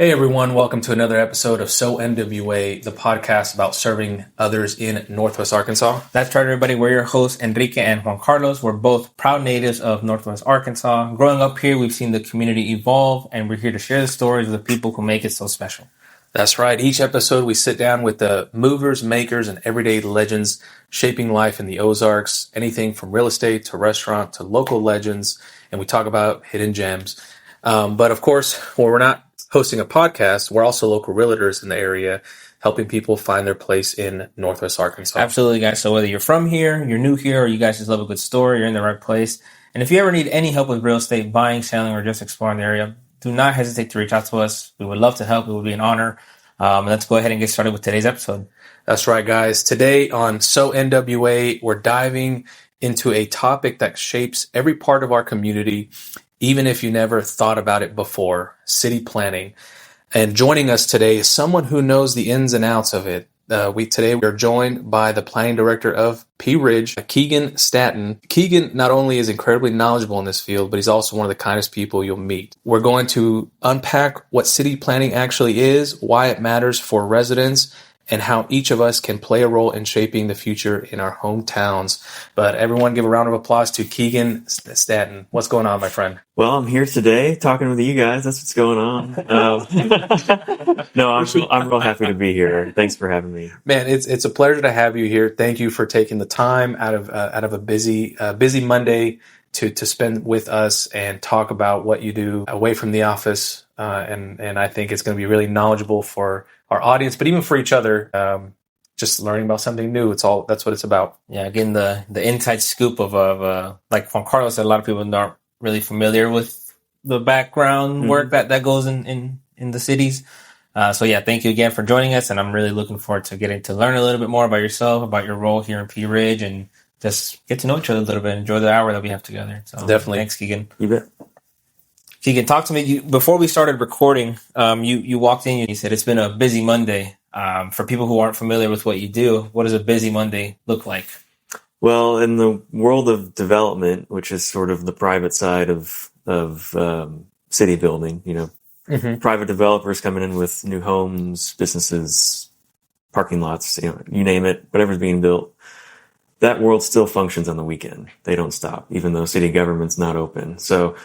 Hey everyone, welcome to another episode of SO NWA, the podcast about serving others in Northwest Arkansas. That's right, everybody. We're your hosts, Enrique and Juan Carlos. We're both proud natives of Northwest Arkansas. Growing up here, we've seen the community evolve, and we're here to share the stories of the people who make it so special. That's right. Each episode, we sit down with the movers, makers, and everyday legends shaping life in the Ozarks, anything from real estate to restaurant to local legends, and we talk about hidden gems. But of course, when we're not hosting a podcast, we're also local realtors in the area, helping people find their place in Northwest Arkansas. Absolutely, guys. So whether you're from here, you're new here, or you guys just love a good story, you're in the right place. And if you ever need any help with real estate, buying, selling, or just exploring the area, do not hesitate to reach out to us. We would love to help. It would be an honor. Let's go ahead and get started with today's episode. That's right, guys. Today on SO NWA, we're diving into a topic that shapes every part of our community, even if you never thought about it before: city planning. And joining us today is someone who knows the ins and outs of it. We are joined by the planning director of Pea Ridge, Keegan Staton. Keegan not only is incredibly knowledgeable in this field, but he's also one of the kindest people you'll meet. We're going to unpack what city planning actually is, why it matters for residents, and how each of us can play a role in shaping the future in our hometowns. But everyone give a round of applause to Keegan Staton. What's going on, my friend? Well, I'm here today talking with you guys. That's what's going on. No, I'm real happy to be here. Thanks for having me. Man, it's a pleasure to have you here. Thank you for taking the time out of a busy Monday to spend with us and talk about what you do away from the office. And I think it's going to be really knowledgeable for our audience, but even for each other. Just learning about something new. That's what it's about. Yeah, getting the inside scoop of like Juan Carlos said, a lot of people aren't really familiar with the background work that goes in the cities. So yeah, thank you again for joining us, and I'm really looking forward to getting to learn a little bit more about yourself, about your role here in Pea Ridge, and just get to know each other a little bit, enjoy the hour that we have together. So definitely. Thanks, Keegan. You bet. Keegan, talk to me. Before we started recording, you walked in and you said it's been a busy Monday. For people who aren't familiar with what you do, what does a busy Monday look like? Well, in the world of development, which is sort of the private side of city building, private developers coming in with new homes, businesses, parking lots, you name it, whatever's being built. That world still functions on the weekend. They don't stop, even though city government's not open. So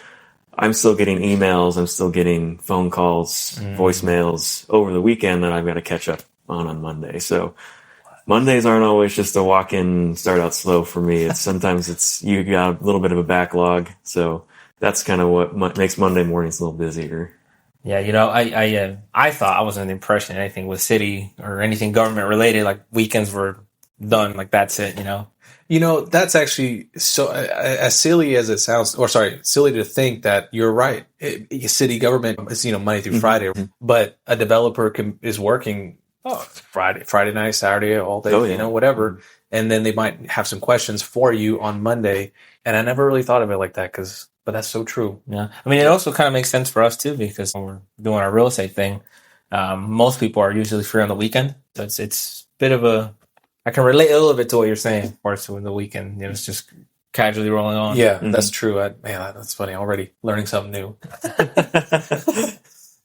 I'm still getting emails. I'm still getting phone calls, voicemails over the weekend that I've got to catch up on Monday. So Mondays aren't always just a walk in, start out slow for me. Sometimes you got a little bit of a backlog. So that's kind of what makes Monday mornings a little busier. Yeah, I thought I wasn't impressed in anything with city or anything government related. Like weekends were done, like that's it. That's actually so as silly as it sounds, silly to think that you're right. City government is, Monday through Friday, but a developer is working Friday night, Saturday, all day, whatever. And then they might have some questions for you on Monday. And I never really thought of it like that but that's so true. Yeah. I mean, it also kind of makes sense for us too, because when we're doing our real estate thing, most people are usually free on the weekend. So it's a bit of I can relate a little bit to what you're saying, of course, in the weekend. It's just casually rolling on. Yeah, that's true. That's funny. Already learning something new.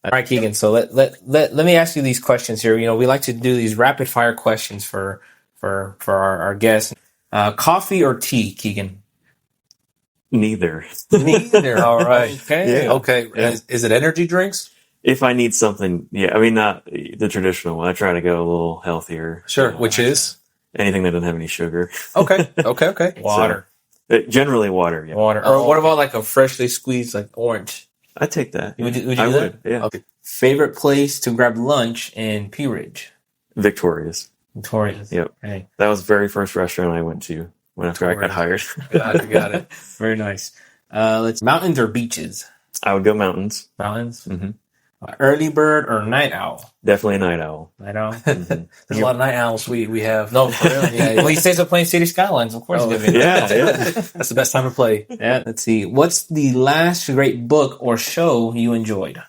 All right, Keegan. So let me ask you these questions here. We like to do these rapid fire questions for our guests. Coffee or tea, Keegan? Neither. All right. Okay. Yeah. Okay. Yeah. Is it energy drinks? If I need something, yeah. I mean, not the traditional one. I try to go a little healthier. Sure. Which is? Anything that doesn't have any sugar. Okay. Water. Generally water, yeah. Water. Or what about like a freshly squeezed like orange? I'd take that. Would you I do would, that? yeah. Okay. Favorite place to grab lunch in Pea Ridge? Victoria's. Yep. Hey. That was the very first restaurant I went to after I got hired. Got it. Very nice. Mountains or beaches? I would go mountains. Mountains? Mm-hmm. Early bird or night owl? Definitely a night owl. Night owl? Mm-hmm. There's a lot of night owls we have. No, for real. Yeah. Well, he stays up playing City Skylines, of course. Yeah. That's the best time to play. Yeah. Let's see. What's the last great book or show you enjoyed?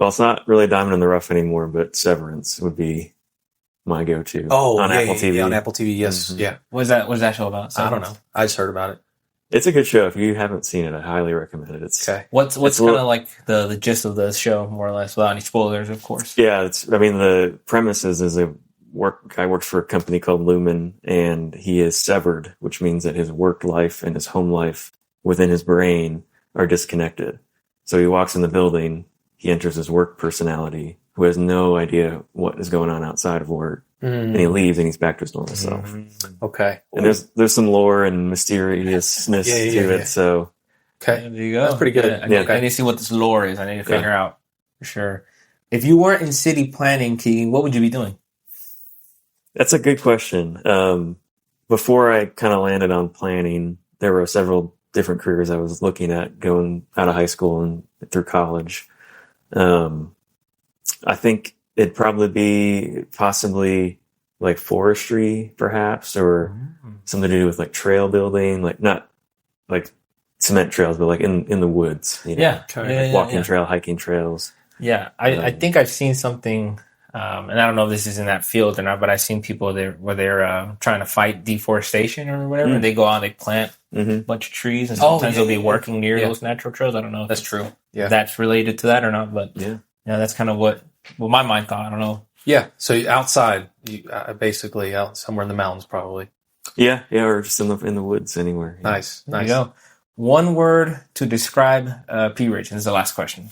Well, it's not really Diamond in the Rough anymore, but Severance would be my go-to. Oh, on Apple TV. Yeah, on Apple TV, yes. Mm-hmm. Yeah. What's that show about? I don't know. I just heard about it. It's a good show. If you haven't seen it, I highly recommend it. It's Okay. What's kind of like the gist of the show, more or less, without any spoilers, of course? Yeah, the premise is a guy works for a company called Lumen, and he is severed, which means that his work life and his home life within his brain are disconnected. So he walks in the building, he enters his work personality, who has no idea what is going on outside of work. And he leaves and he's back to his normal self. Okay. And there's some lore and mysteriousness to it. So okay, There you go. that's pretty good. I need to see what this lore is. I need to figure out for sure. If you weren't in city planning, Keegan, what would you be doing? that's a good question. Before I kind of landed on planning, there were several different careers I was looking at going out of high school and through college. I think it'd probably be possibly like forestry, perhaps, or something to do with like trail building, like not like cement trails, but like in the woods. You know? Walking trail, hiking trails. Yeah, I think I've seen something, and I don't know if this is in that field or not, but I've seen people there where they're trying to fight deforestation or whatever. And they go out and they plant a bunch of trees, and sometimes they'll be working near those natural trails. I don't know if That's true. Yeah. that's related to that or not, but that's kind of what my mind thought. I don't know. Yeah. So outside, basically out somewhere in the mountains, probably. Yeah, or just in the woods anywhere. Nice. There you go. One word to describe Pea Ridge, and this is the last question.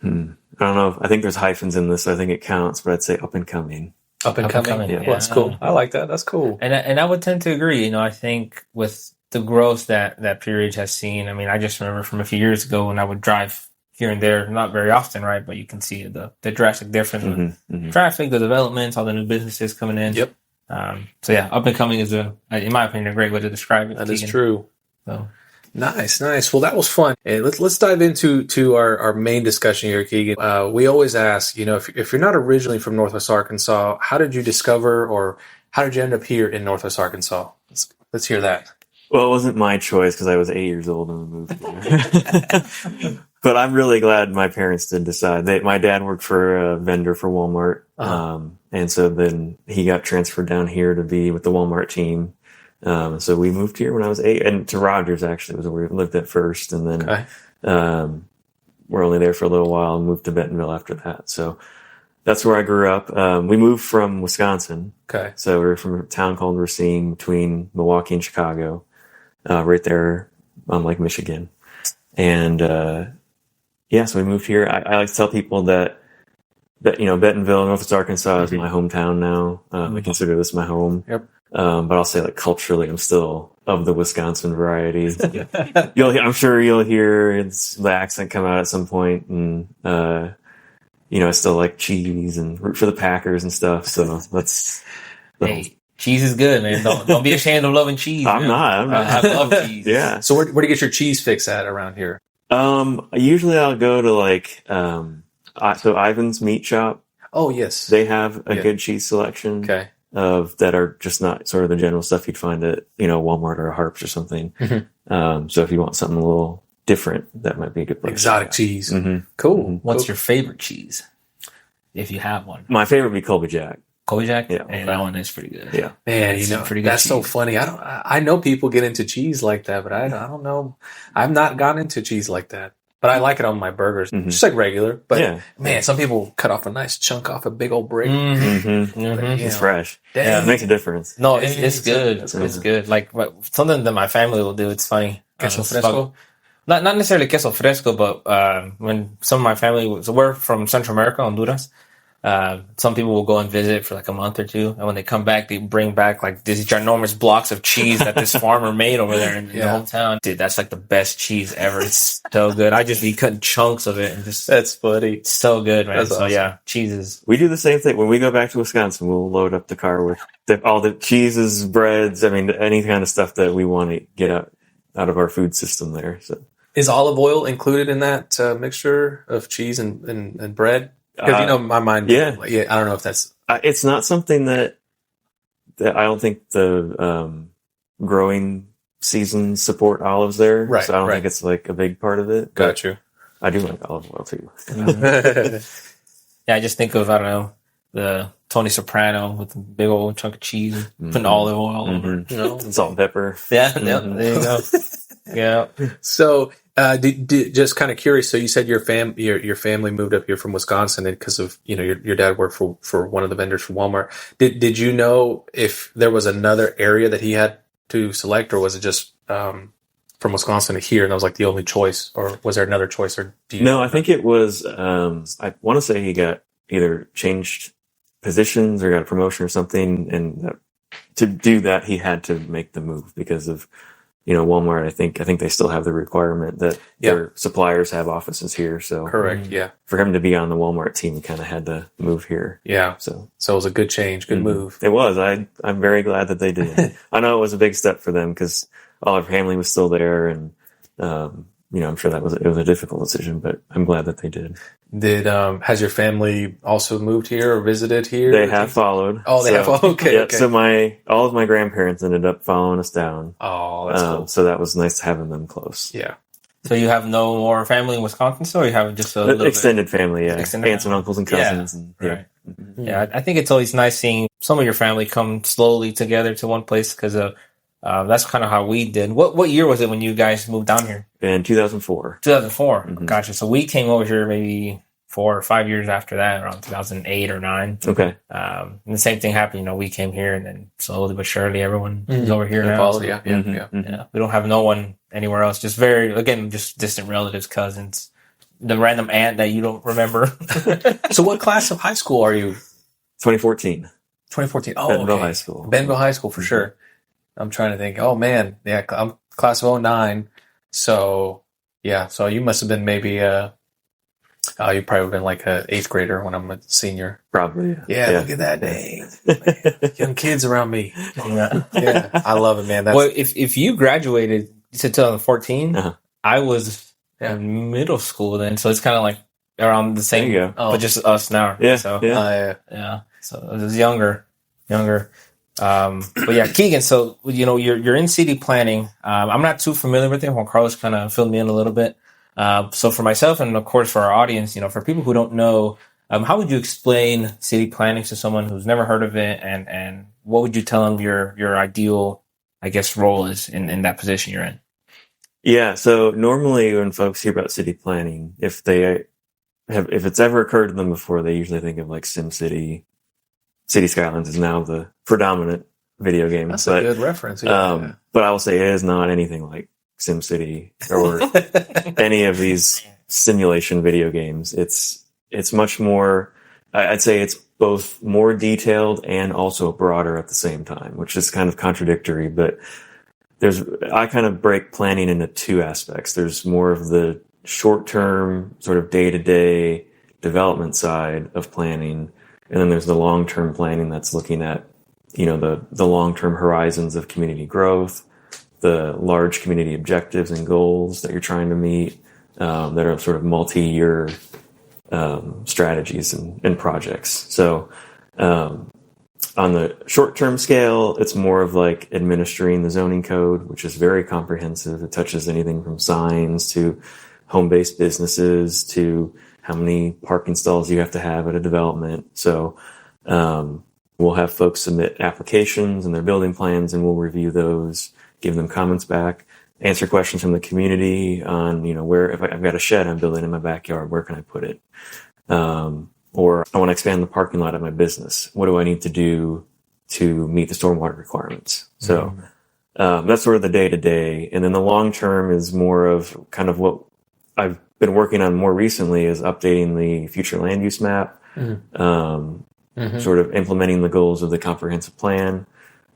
I don't know. I think there's hyphens in this, so I think it counts, but I'd say up and coming. Up and coming. Yeah. Well, that's cool. I like that. That's cool. And I would tend to agree. You know, I think with the growth that Pea Ridge has seen, I mean, I just remember from a few years ago when I would drive here and there, not very often, right? But you can see the drastic difference with traffic, the developments, all the new businesses coming in. Yep. So yeah, up and coming is in my opinion, a great way to describe it. That is true. So. Nice. Well, that was fun. And let's dive into our main discussion here, Keegan. We always ask, you know, if you're not originally from Northwest Arkansas, how did you discover or how did you end up here in Northwest Arkansas? Let's hear that. Well, it wasn't my choice because I was 8 years old when we moved here. But I'm really glad my parents did decide. My dad worked for a vendor for Walmart. And so then he got transferred down here to be with the Walmart team. So we moved here when I was 8, and to Rogers actually was where we lived at first. And then we're only there for a little while and moved to Bentonville after that. So that's where I grew up. We moved from Wisconsin. Okay. So we're from a town called Racine between Milwaukee and Chicago, right there on Lake Michigan. And so we moved here. I like to tell people that you know, Bentonville, Northwest Arkansas is my hometown now. I consider this my home. Yep. But I'll say, like, culturally, I'm still of the Wisconsin variety. I'm sure you'll hear the accent come out at some point, and you know, I still like cheese and root for the Packers and stuff. So that's. Hey, cheese is good, man. Don't be ashamed of loving cheese. I'm not. I love cheese. Yeah. So where do you get your cheese fix at around here? Usually I'll go to like so Ivan's Meat Shop. Oh yes, they have a good cheese selection. Okay. That are just not sort of the general stuff you'd find at, you know, Walmart or Harps or something. So if you want something a little different, that might be a good place. Exotic cheese. Cool. What's your favorite cheese, if you have one? My favorite would be Colby Jack. Colby Jack? Yeah. Hey, that one is pretty good. Yeah. Man, you know, pretty good that's cheese. so funny. I know people get into cheese like that, but I don't know. I've not gotten into cheese like that. But I like it on my burgers, just like regular. But man, some people cut off a nice chunk off a big old brick. It's fresh. Yeah, it makes a difference. No, it's good. It's good. Like something that my family will do. It's funny. Queso fresco? Not necessarily queso fresco, but when some of my family, so we're from Central America, Honduras. Some people will go and visit for like a month or two, and when they come back, they bring back like these ginormous blocks of cheese that this farmer made over there in the hometown. Dude, that's like the best cheese ever. It's so good. I just be cutting chunks of it and just. That's funny. It's so good, man. That's so awesome. yeah, cheeses. We do the same thing when we go back to Wisconsin. We'll load up the car with all the cheeses, breads. I mean, any kind of stuff that we want to get out of our food system there. So, is olive oil included in that mixture of cheese and bread? Because you know my mind. I don't know if that's. It's not something that I don't think the growing seasons support olives there. Right. So I don't think it's like a big part of it. Got you. I do like olive oil too. Yeah, I just think of, I don't know, the Tony Soprano with the big old chunk of cheese, putting olive oil all over, salt and pepper. Yeah, there you go. Yeah. So, just kind of curious. So you said your family moved up here from Wisconsin because of, your dad worked for one of the vendors for Walmart. Did you know if there was another area that he had to select, or was it just from Wisconsin to here, and that was like the only choice, or was there another choice? Or No, I think it was. I want to say he got either changed positions or got a promotion or something, and to do that, he had to make the move because of Walmart. I think they still have the requirement that their suppliers have offices here. So correct, yeah. For him to be on the Walmart team, he kind of had to move here. Yeah. So it was a good change, good move. It was. I'm very glad that they did. I know it was a big step for them because all our family was still there, and I'm sure it was a difficult decision, but I'm glad that they did. Has your family also moved here or visited here? They have followed. Oh, they have followed. Okay. Yeah. Okay. So all of my grandparents ended up following us down. Oh, that's cool. So that was nice having them close. Yeah. So you have no more family in Wisconsin, so you have just a little extended family, yeah. Extended aunts and uncles and cousins. And, right. Yeah, I think it's always nice seeing some of your family come slowly together to one place because that's kind of how we did. What year was it when you guys moved down here? In 2004. 2004. Gotcha. So we came over here maybe 4 or 5 years after that, around 2008 or 9. Okay. And the same thing happened. We came here, and then slowly but surely everyone is over here now. Followed, So, yeah. We don't have no one anywhere else. Just just distant relatives, cousins, the random aunt that you don't remember. So what class of high school are you? 2014. 2014. Oh, Bentonville okay. High School. Bentonville High School for sure. I'm trying to think. Oh man, yeah, I'm class of 09. So yeah, so you must have been maybe you probably would have been like a 8th grader when I'm a senior. Probably. Yeah. Look at that day. Young kids around me. Yeah. I love it, man. Well, if you graduated, you said 2014, I was in middle school then, so it's kind of like around the same, but just us now. Yeah. So, yeah. So it was younger. But yeah, Keegan, so, you're in city planning. I'm not too familiar with it. Juan Carlos kind of filled me in a little bit. So for myself and of course for our audience, for people who don't know, how would you explain city planning to someone who's never heard of it? And what would you tell them your ideal, I guess, role is in that position you're in? Yeah. So normally when folks hear about city planning, if it's ever occurred to them before, they usually think of like SimCity. City Skylines is now the predominant video game. That's a good reference. Yeah. But I will say it is not anything like SimCity or any of these simulation video games. It's much more, I'd say it's both more detailed and also broader at the same time, which is kind of contradictory, but I kind of break planning into 2 aspects. There's more of the short-term sort of day-to-day development side of planning. And then there's the long-term planning that's looking at, the long-term horizons of community growth, the large community objectives and goals that you're trying to meet, that are sort of multi-year strategies and projects. So on the short-term scale, it's more of like administering the zoning code, which is very comprehensive. It touches anything from signs to home-based businesses to how many parking stalls you have to have at a development. So we'll have folks submit applications and their building plans, and we'll review those, give them comments back, answer questions from the community on, where, if I've got a shed I'm building in my backyard, where can I put it? Or I want to expand the parking lot at my business. What do I need to do to meet the stormwater requirements? So that's sort of the day-to-day. And then the long-term is more of kind of what I've been working on more recently is updating the future land use map, sort of implementing the goals of the comprehensive plan.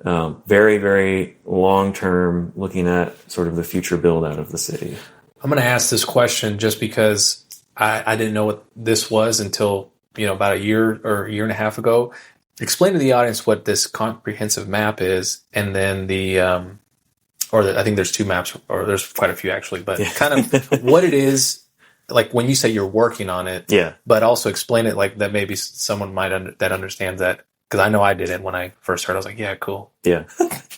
Very, very long-term, looking at sort of the future build-out of the city. I'm going to ask this question just because I didn't know what this was until, about a year or a year and a half ago. Explain to the audience what this comprehensive map is, and then I think there's 2 maps, or there's quite a few actually, but kind of what it is, like when you say you're working on it, but also explain it like that maybe someone might that understands that. Because I know I did it when I first heard. I was like, yeah, cool. Yeah.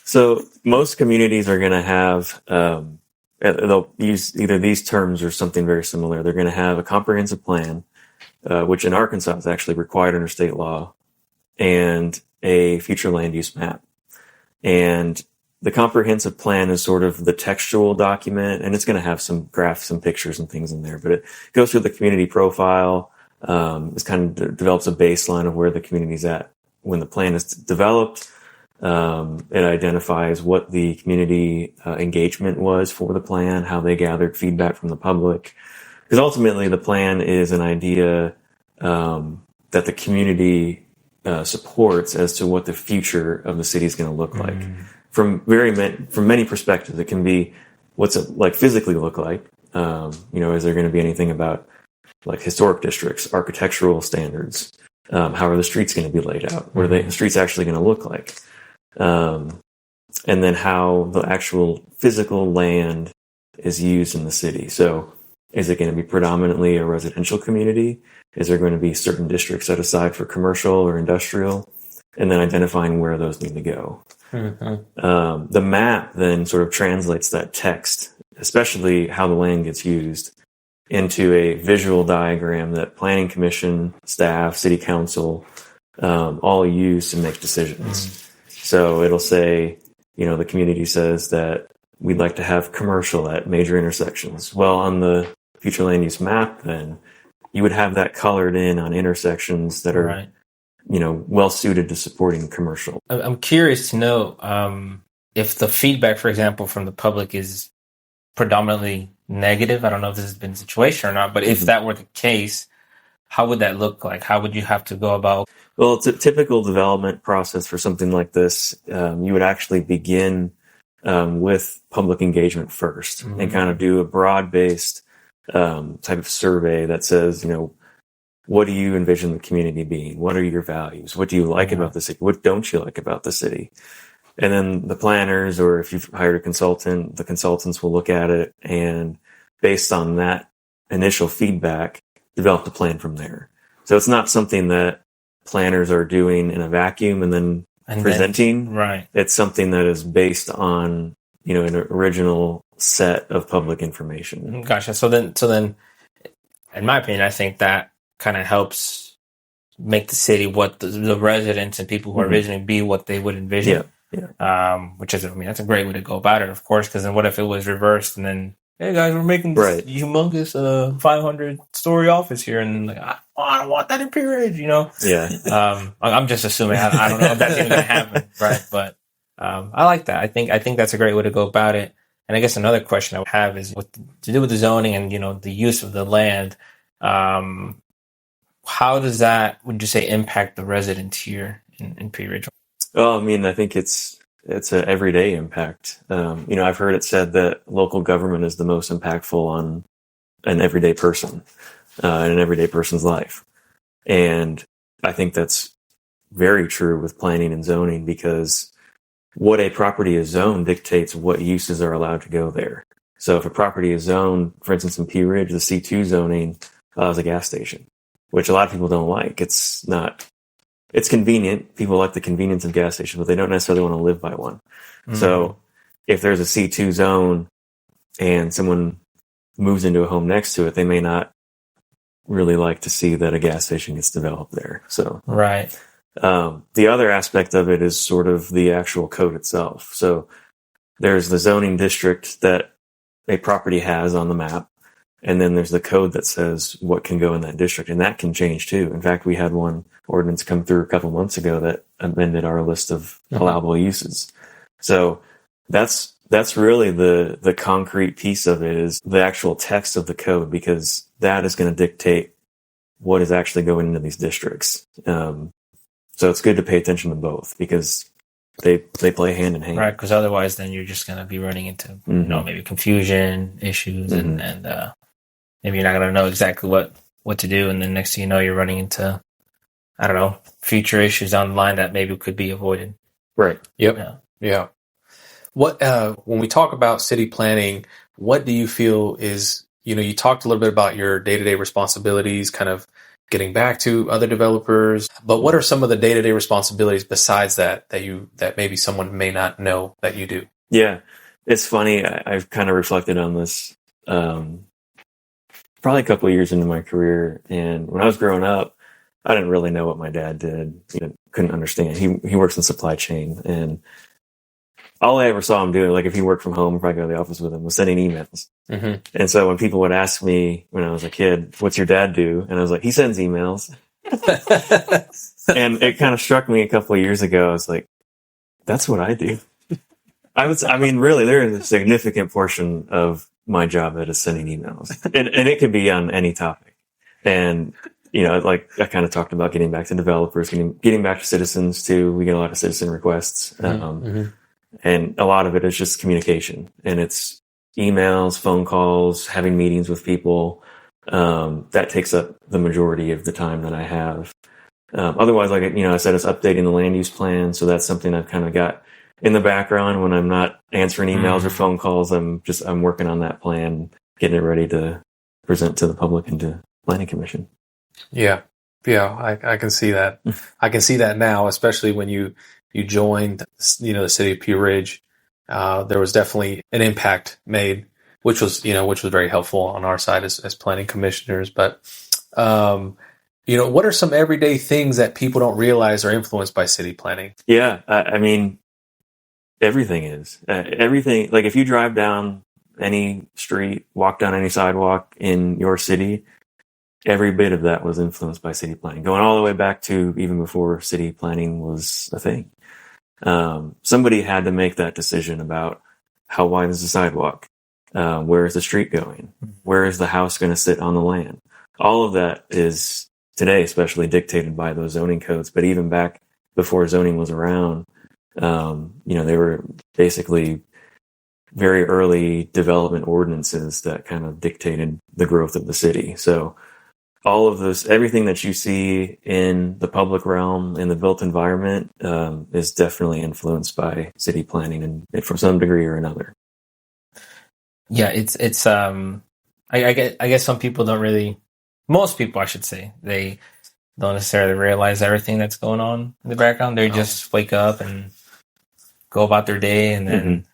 So most communities are going to have, they'll use either these terms or something very similar. They're going to have a comprehensive plan, which in Arkansas is actually required under state law. and a future land use map. And the comprehensive plan is sort of the textual document, and it's going to have some graphs and pictures and things in there, but it goes through the community profile. It kind of develops a baseline of where the community's at when the plan is developed. It identifies what the community engagement was for the plan, how they gathered feedback from the public. Because ultimately the plan is an idea that the community supports as to what the future of the city is going to look like. From many perspectives. It can be what's it like physically look like. Is there going to be anything about like historic districts, architectural standards? How are the streets going to be laid out? What are the streets actually going to look like? And then how the actual physical land is used in the city. So is it going to be predominantly a residential community? Is there going to be certain districts set aside for commercial or industrial? And then identifying where those need to go. The map then sort of translates that text, especially how the land gets used, into a visual diagram that planning commission, staff, city council, all use to make decisions. So it'll say, the community says that we'd like to have commercial at major intersections. Well, on the future land use map, then you would have that colored in on intersections that are, well suited to supporting commercial. I'm curious to know if the feedback, for example, from the public is predominantly negative. I don't know if this has been the situation or not, but if that were the case, how would that look like? How would you have to go about? Well, it's a typical development process for something like this. You would actually begin with public engagement first and kind of do a broad-based type of survey that says, what do you envision the community being? What are your values? What do you like about the city? What don't you like about the city? And then the planners, or if you've hired a consultant, the consultants will look at it and based on that initial feedback, develop the plan from there. So it's not something that planners are doing in a vacuum and then presenting. Right. It's something that is based on, an original set of public information. Gotcha. So then, in my opinion, I think that kind of helps make the city what the residents and people who are visiting be what they would envision. Yeah. Which is, that's a great way to go about it, of course, because then what if it was reversed and then, hey guys, we're making this humongous 500-story office here, and like, I don't want that in Pea Ridge, Yeah. I'm just assuming. I don't know if that's even going to happen, right? But I like that. I think that's a great way to go about it. And I guess another question I would have is to do with the zoning and the use of the land. How does that, would you say, impact the residents here in Pea Ridge? Well, I think it's an everyday impact. I've heard it said that local government is the most impactful on an everyday person, in an everyday person's life. And I think that's very true with planning and zoning, because what a property is zoned dictates what uses are allowed to go there. So if a property is zoned, for instance, in Pea Ridge, the C2 zoning allows a gas station, which a lot of people don't like. It's convenient. People like the convenience of gas stations, but they don't necessarily want to live by one. So if there's a C2 zone and someone moves into a home next to it, they may not really like to see that a gas station gets developed there. So, right. The other aspect of it is sort of the actual code itself. So there's the zoning district that a property has on the map. And then there's the code that says what can go in that district, and that can change too. In fact, we had one ordinance come through a couple months ago that amended our list of allowable uses. So that's really the concrete piece of it, is the actual text of the code, because that is going to dictate what is actually going into these districts. So it's good to pay attention to both, because they play hand in hand. Right, because otherwise then you're just going to be running into maybe confusion issues and maybe you're not going to know exactly what to do, and then next thing you know, you're running into, I don't know, future issues down the line that maybe could be avoided. Right. Yep. Yeah. What when we talk about city planning, what do you feel is, you talked a little bit about your day-to-day responsibilities, kind of getting back to other developers, but what are some of the day-to-day responsibilities besides that maybe someone may not know that you do? Yeah. It's funny. I've kind of reflected on this probably a couple of years into my career. And when I was growing up, I didn't really know what my dad did. Couldn't understand. He works in supply chain, and all I ever saw him doing, like if he worked from home, if I go to the office with him, was sending emails. Mm-hmm. And so when people would ask me when I was a kid, what's your dad do? And I was like, he sends emails. And it kind of struck me a couple of years ago. I was like, that's what I do. Really, there is a significant portion of my job that is sending emails. And it could be on any topic. And, like I kind of talked about getting back to developers, getting back to citizens too. We get a lot of citizen requests. And a lot of it is just communication, and it's emails, phone calls, having meetings with people. That takes up the majority of the time that I have. Otherwise, like, I said, it's updating the land use plan. So that's something I've kind of got in the background when I'm not answering emails or phone calls. I'm working on that plan, getting it ready to present to the public and to planning commission. Yeah. I can see that. I can see that now, especially when you joined, the City of Pea Ridge. There was definitely an impact made, which was very helpful on our side as planning commissioners. But, what are some everyday things that people don't realize are influenced by city planning? Yeah. Everything is. Everything. Like if you drive down any street, walk down any sidewalk in your city, every bit of that was influenced by city planning, going all the way back to even before city planning was a thing. Somebody had to make that decision about how wide is the sidewalk? Where is the street going? Where is the house going to sit on the land? All of that is today, especially dictated by those zoning codes. But even back before zoning was around, they were basically very early development ordinances that kind of dictated the growth of the city. So all of this, everything that you see in the public realm, in the built environment, is definitely influenced by city planning and from some degree or another. Yeah, it's I guess some people don't really, most people I should say, they don't necessarily realize everything that's going on in the background. They just wake up and go about their day, and then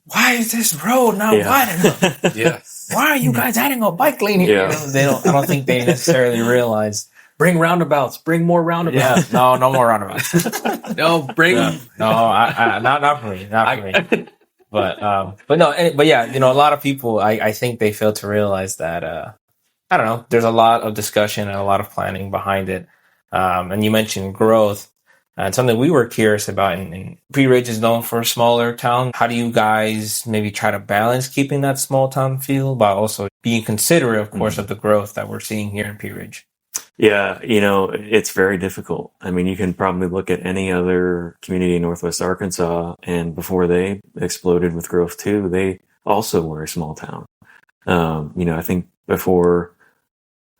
why is this road not wide enough? Yeah. Why are you guys adding a bike lane here? Yeah. I don't think they necessarily realize. Bring roundabouts. Bring more roundabouts. Yeah, no more roundabouts. No, bring. No, not for me. Not for me. But yeah, a lot of people, I think they fail to realize that, I don't know, there's a lot of discussion and a lot of planning behind it. And you mentioned growth. And something we were curious about, and Pea Ridge is known for a smaller town. How do you guys maybe try to balance keeping that small town feel, but also being considerate, of course, of the growth that we're seeing here in Pea Ridge? Yeah, it's very difficult. You can probably look at any other community in Northwest Arkansas, and before they exploded with growth too, they also were a small town. I think before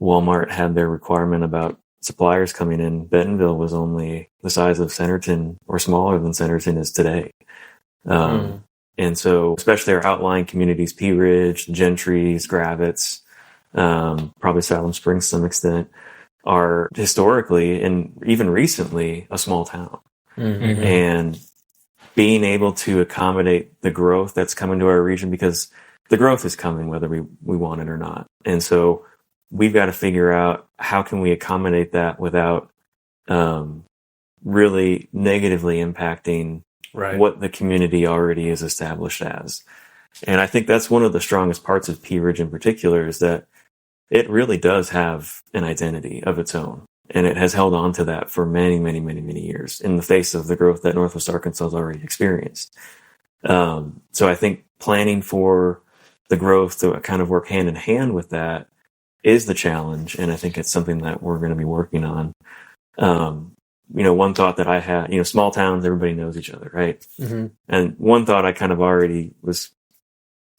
Walmart had their requirement about suppliers coming in, Bentonville was only the size of Centerton or smaller than Centerton is today. And so especially our outlying communities, Pea Ridge, Gentry's, Gravitz, probably Salem Springs to some extent, are historically and even recently a small town. Mm-hmm. And being able to accommodate the growth that's coming to our region, because the growth is coming whether we want it or not. And so we've got to figure out how can we accommodate that without really negatively impacting what the community already is established as. And I think that's one of the strongest parts of Pea Ridge in particular, is that it really does have an identity of its own. And it has held on to that for many, many, many, many years in the face of the growth that Northwest Arkansas has already experienced. So I think planning for the growth to kind of work hand in hand with that is the challenge. And I think it's something that we're going to be working on. One thought that I had, small towns, everybody knows each other, right? Mm-hmm. And one thought I kind of already was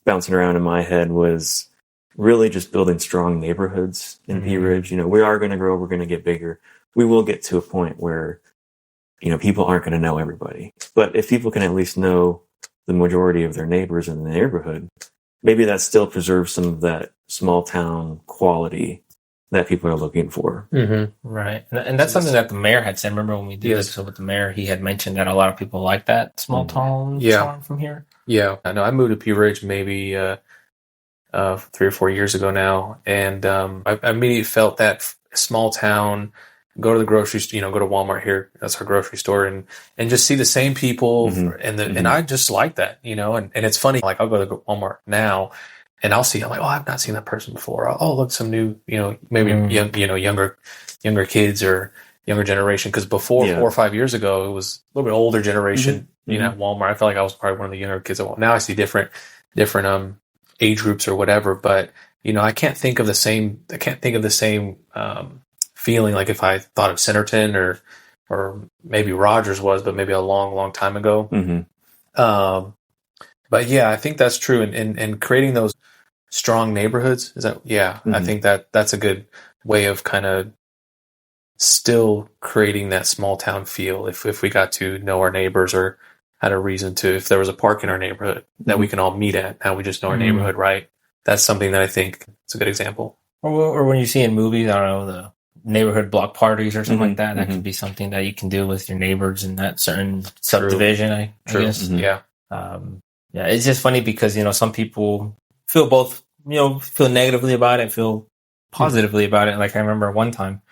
bouncing around in my head was really just building strong neighborhoods in Pea Ridge. We are going to grow, we're going to get bigger. We will get to a point where, people aren't going to know everybody. But if people can at least know the majority of their neighbors in the neighborhood, maybe that still preserves some of that small town quality that people are looking for. Mm-hmm. Right. And that's something that the mayor had said. Remember when we did this with the mayor, he had mentioned that a lot of people like that small town charm from here. Yeah. I know. I moved to Pea Ridge maybe 3 or 4 years ago now. And I immediately felt that small town go to the grocery store, go to Walmart here. That's our grocery store, and just see the same people. And I just like that, and it's funny. Like I'll go to Walmart now and I'll see, I'm like, oh, I've not seen that person before. Oh, look, some new, maybe younger kids or younger generation. Cause before 4 or 5 years ago, it was a little bit older generation, at Walmart. I felt like I was probably one of the younger kids at Walmart. Now I see different age groups or whatever, but I can't think of the same feeling like if I thought of Centerton or maybe Rogers was, but maybe a long, long time ago. But yeah, I think that's true. And creating those strong neighborhoods I think that's a good way of kind of still creating that small town feel. If we got to know our neighbors or had a reason to, if there was a park in our neighborhood that we can all meet at, now we just know our neighborhood, right? That's something that I think is a good example. Or when you see in movies, I don't know, the neighborhood block parties or something like that. That could be something that you can do with your neighbors in that certain subdivision, I guess. Yeah. Yeah, it's just funny because, some people feel both, feel negatively about it, feel positively about it. Like I remember one time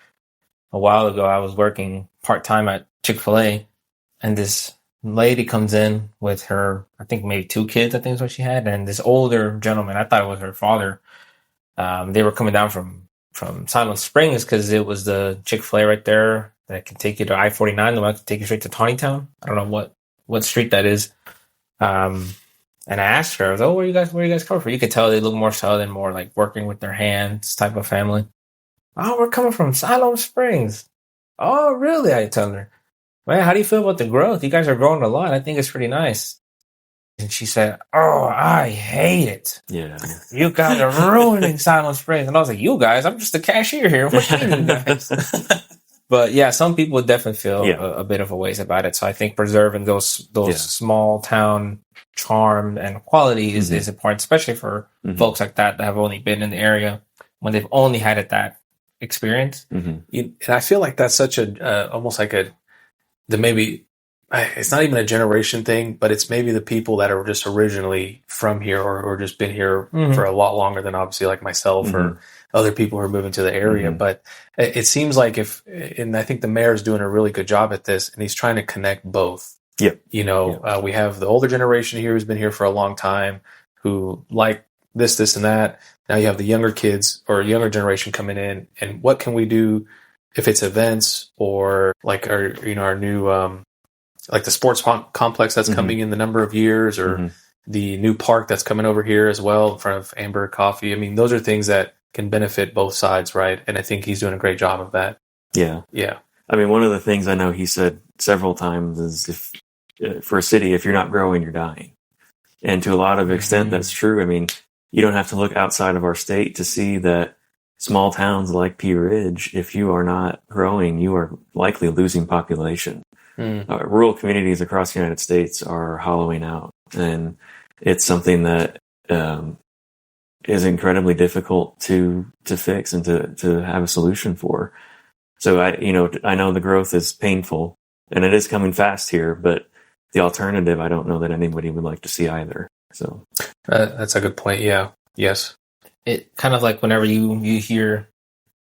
a while ago, I was working part-time at Chick-fil-A, and this lady comes in with her, I think maybe 2 kids, I think is what she had. And this older gentleman, I thought it was her father. They were coming down from Silent Springs because it was the Chick-fil-A right there that can take you to I-49, the one that can take you straight to Tawnytown. I don't know what street that is. And I asked her, I was like, where you guys coming from? You could tell they look more southern, more like working with their hands type of family. Oh, we're coming from Silent Springs. Oh, really? I tell her, man, how do you feel about the growth? You guys are growing a lot. I think it's pretty nice. And she said, oh, I hate it. Yeah. You guys are ruining Silent Springs. And I was like, you guys, I'm just the cashier here. What do you mean, guys? But yeah, some people definitely feel a bit of a ways about it. So I think preserving those small town charm and quality is important, especially for folks like that have only been in the area when they've only had it that experience. And I feel like that's such almost like it's not even a generation thing, but it's maybe the people that are just originally from here or just been here for a lot longer than obviously like myself or other people who are moving to the area. But it seems like and I think the mayor is doing a really good job at this, and he's trying to connect both. Yep. We have the older generation here who's been here for a long time who like this, and that. Now you have the younger kids or younger generation coming in, and what can we do if it's events or like our new, like the sports complex that's coming in the number of years, or the new park that's coming over here as well in front of Amber Coffee. I mean, those are things that can benefit both sides, right? And I think he's doing a great job of that. Yeah. Yeah. I mean, one of the things I know he said several times is for a city, if you're not growing, you're dying. And to a lot of extent, that's true. I mean, you don't have to look outside of our state to see that small towns like Pea Ridge, if you are not growing, you are likely losing population. Rural communities across the United States are hollowing out, and it's something that is incredibly difficult to fix and to have a solution for. So I know the growth is painful and it is coming fast here, but the alternative, I don't know that anybody would like to see either. So that's a good point. Yeah. Yes. It kind of like whenever you hear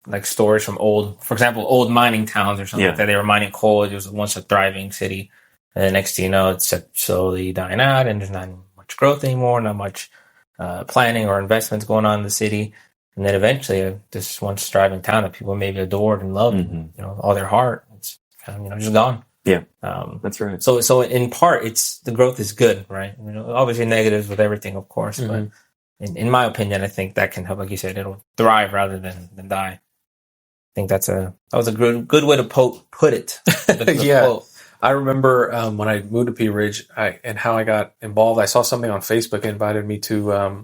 like stories from for example, old mining towns or something like that. They were mining coal. It was once a thriving city. And the next thing you know, it's slowly dying out and there's not much growth anymore, not much planning or investments going on in the city. And then eventually this once thriving town that people maybe adored and loved, all their heart, it's kind of, just gone. Yeah, that's right. So in part, the growth is good, right? Obviously negatives with everything, of course, but in my opinion, I think that can help, like you said, it'll thrive rather than die. I think that was a good way to put it. Yeah. Quote. I remember when I moved to Pea Ridge and how I got involved. I saw something on Facebook that invited me to,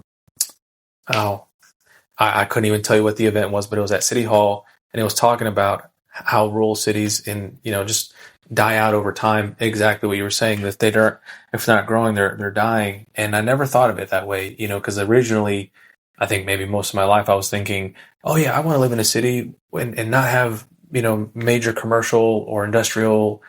I couldn't even tell you what the event was, but it was at City Hall, and it was talking about how rural cities just die out over time. Exactly what you were saying, that if they're not growing, they're dying. And I never thought of it that way, because originally, I think maybe most of my life I was thinking, oh yeah, I want to live in a city and not have, major commercial or industrial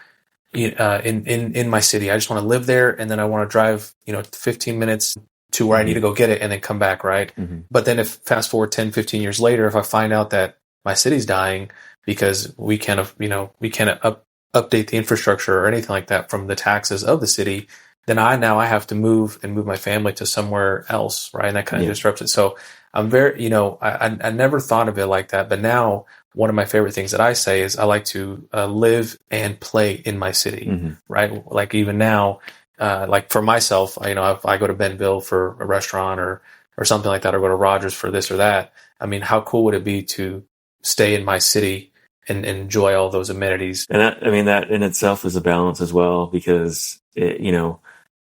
in my city. I just want to live there, and then I want to drive 15 minutes to where I need to go get it and then come back, right? But then if fast forward 10, 15 years later, if I find out that my city's dying, because we can't update the infrastructure or anything like that from the taxes of the city, then I have to move my family to somewhere else, right? And that kind of disrupts it. So I'm very, I never thought of it like that, but now one of my favorite things that I say is I like to live and play in my city, right? Like even now, like for myself, if I go to Bentonville for a restaurant or something like that, or go to Rogers for this or that, I mean, how cool would it be to stay in my city and enjoy all those amenities? And that in itself is a balance as well, because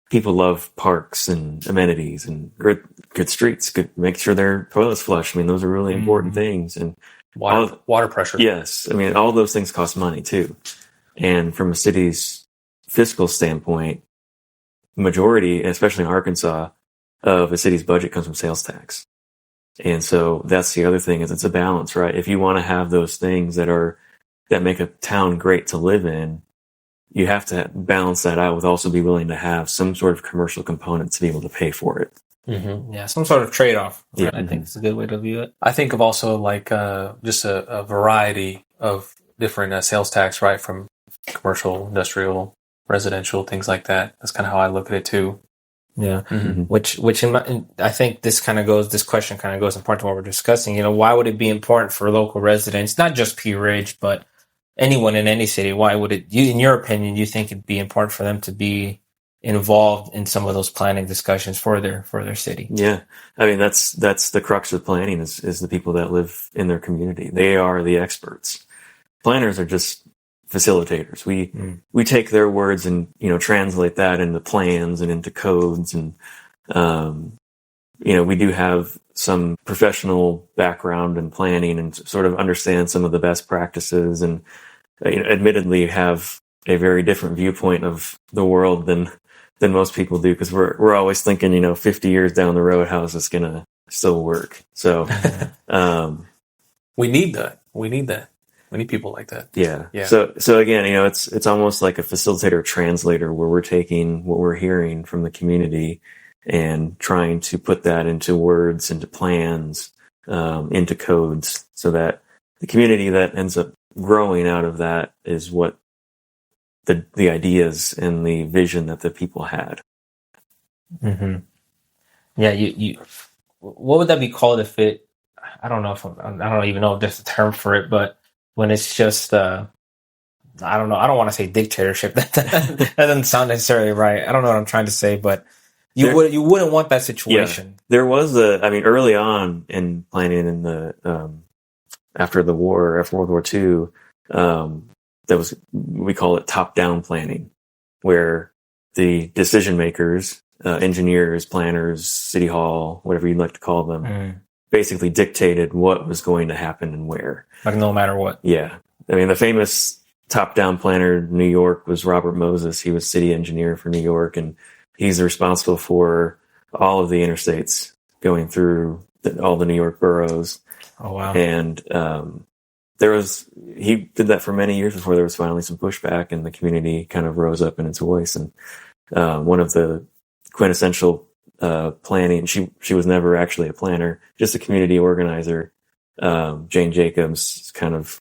people love parks and amenities and good streets, make sure their toilets flush. I mean, those are really important things. And water pressure. Yes. I mean, all those things cost money too. And from a city's fiscal standpoint, majority, especially in Arkansas, of a city's budget comes from sales tax. And so that's the other thing, is it's a balance, right? If you want to have those things that make a town great to live in, you have to balance that out with also be willing to have some sort of commercial component to be able to pay for it. Mm-hmm. Yeah, some sort of trade-off. Right? Yeah. I think it's a good way to view it. I think of also like just a variety of different sales tax, right? From commercial, industrial, residential, things like that. That's kind of how I look at it too. Yeah, which I think this question kind of goes in part to what we're discussing. Why would it be important for local residents, not just Pea Ridge, but anyone in any city? Why would it, in your opinion, you think it'd be important for them to be involved in some of those planning discussions for their city? Yeah, I mean that's the crux of planning is the people that live in their community. They are the experts. Planners are just facilitators. We take their words and translate that into plans and into codes, and we do have some professional background in planning and sort of understand some of the best practices, and admittedly have a very different viewpoint of the world than most people do, because we're always thinking 50 years down the road, how is this gonna still work? So we need that. We need people like that. Yeah. So again, it's almost like a facilitator translator, where we're taking what we're hearing from the community and trying to put that into words, into plans, into codes, so that the community that ends up growing out of that is what the ideas and the vision that the people had. Mm-hmm. Yeah. You what would that be called if it? I don't even know if there's a term for it, but when it's just, I don't know. I don't want to say dictatorship. That doesn't sound necessarily right. I don't know what I'm trying to say, but you wouldn't want that situation. Yeah. There was early on in planning in the, after World War II, we call it top-down planning, where the decision makers, engineers, planners, city hall, whatever you'd like to call them, basically dictated what was going to happen and where. Like no matter what. Yeah. I mean, the famous top-down planner in New York was Robert Moses. He was city engineer for New York, and he's responsible for all of the interstates going through all the New York boroughs. Oh, wow. And he did that for many years before there was finally some pushback, and the community kind of rose up in its voice. And one of the quintessential planning, she was never actually a planner, just a community organizer. Jane Jacobs kind of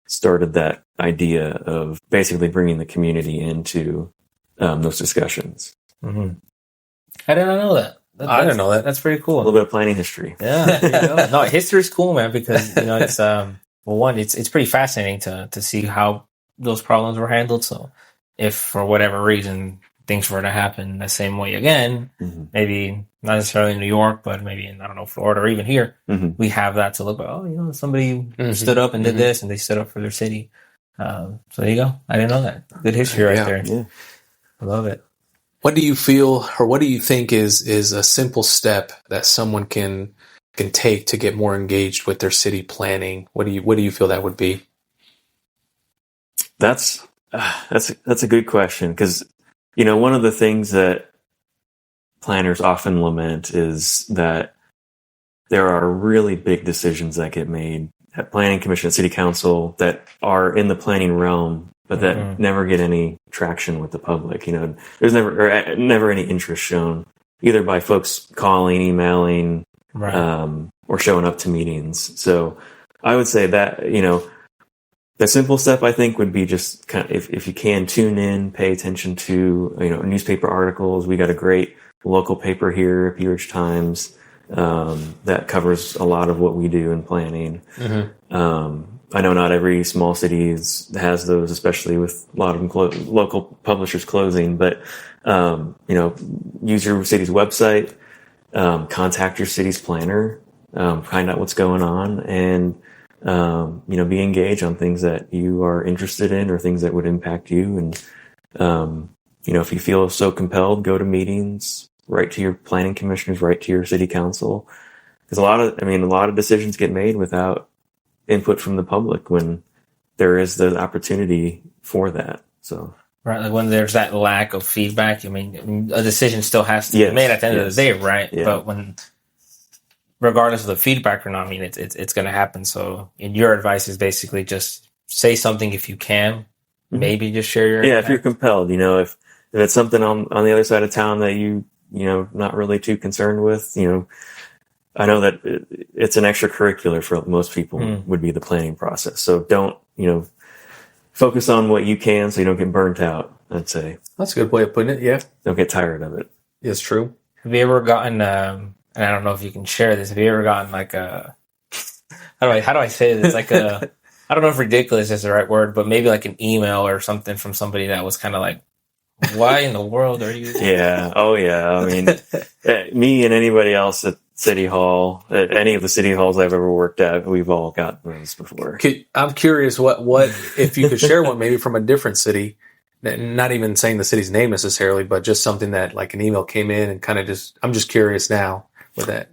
started that idea of basically bringing the community into those discussions. Mm-hmm. I did not know that. I didn't know that. That's pretty cool. A little bit of planning history. Yeah. No, history's cool, man, because it's it's pretty fascinating to see how those problems were handled. So if for whatever reason things were to happen the same way again, maybe not necessarily in New York, but maybe in, Florida or even here, we have that to look at. Somebody stood up and did this, and they stood up for their city. So there you go. I didn't know that. Good history right there. Yeah. I love it. What do you feel, or what do you think is a simple step that someone can take to get more engaged with their city planning? What do you feel that would be? That's a good question, because one of the things that planners often lament is that there are really big decisions that get made at planning commission, at city council, that are in the planning realm, but that never get any traction with the public. There's never any interest shown, either by folks calling, emailing, right, or showing up to meetings. So I would say that, the simple step, I think, would be just kind of, if you can, tune in, pay attention to, newspaper articles. We got a great local paper here, Pea Ridge Times, that covers a lot of what we do in planning. I know not every small city has those, especially with a lot of them local publishers closing, but, use your city's website, contact your city's planner, find out what's going on, and, be engaged on things that you are interested in or things that would impact you. And, if you feel so compelled, go to meetings, write to your planning commissioners, write to your city council. Because a lot of decisions get made without input from the public when there is the opportunity for that. So, right, like when there's that lack of feedback, a decision still has to be made at the end of the day, right? Yeah. But when, regardless of the feedback or not, it's going to happen. So, your advice is basically just say something if you can. Maybe just share your if you're compelled. If it's something on the other side of town that not really too concerned with, I know that it's an extracurricular for most people would be the planning process. So don't, focus on what you can so you don't get burnt out, I'd say. That's a good way of putting it, yeah. Don't get tired of it. It's true. Have you ever gotten, and I don't know if you can share this, have you ever gotten like a, how do I say this? Like a, I don't know if ridiculous is the right word, but maybe like an email or something from somebody that was kind of like, why in the world are you? Yeah. Oh, yeah. Me and anybody else at City Hall, at any of the city halls I've ever worked at, we've all gotten those before. I'm curious what if you could share one maybe from a different city, not even saying the city's name necessarily, but just something that like an email came in and kind of I'm just curious now with that.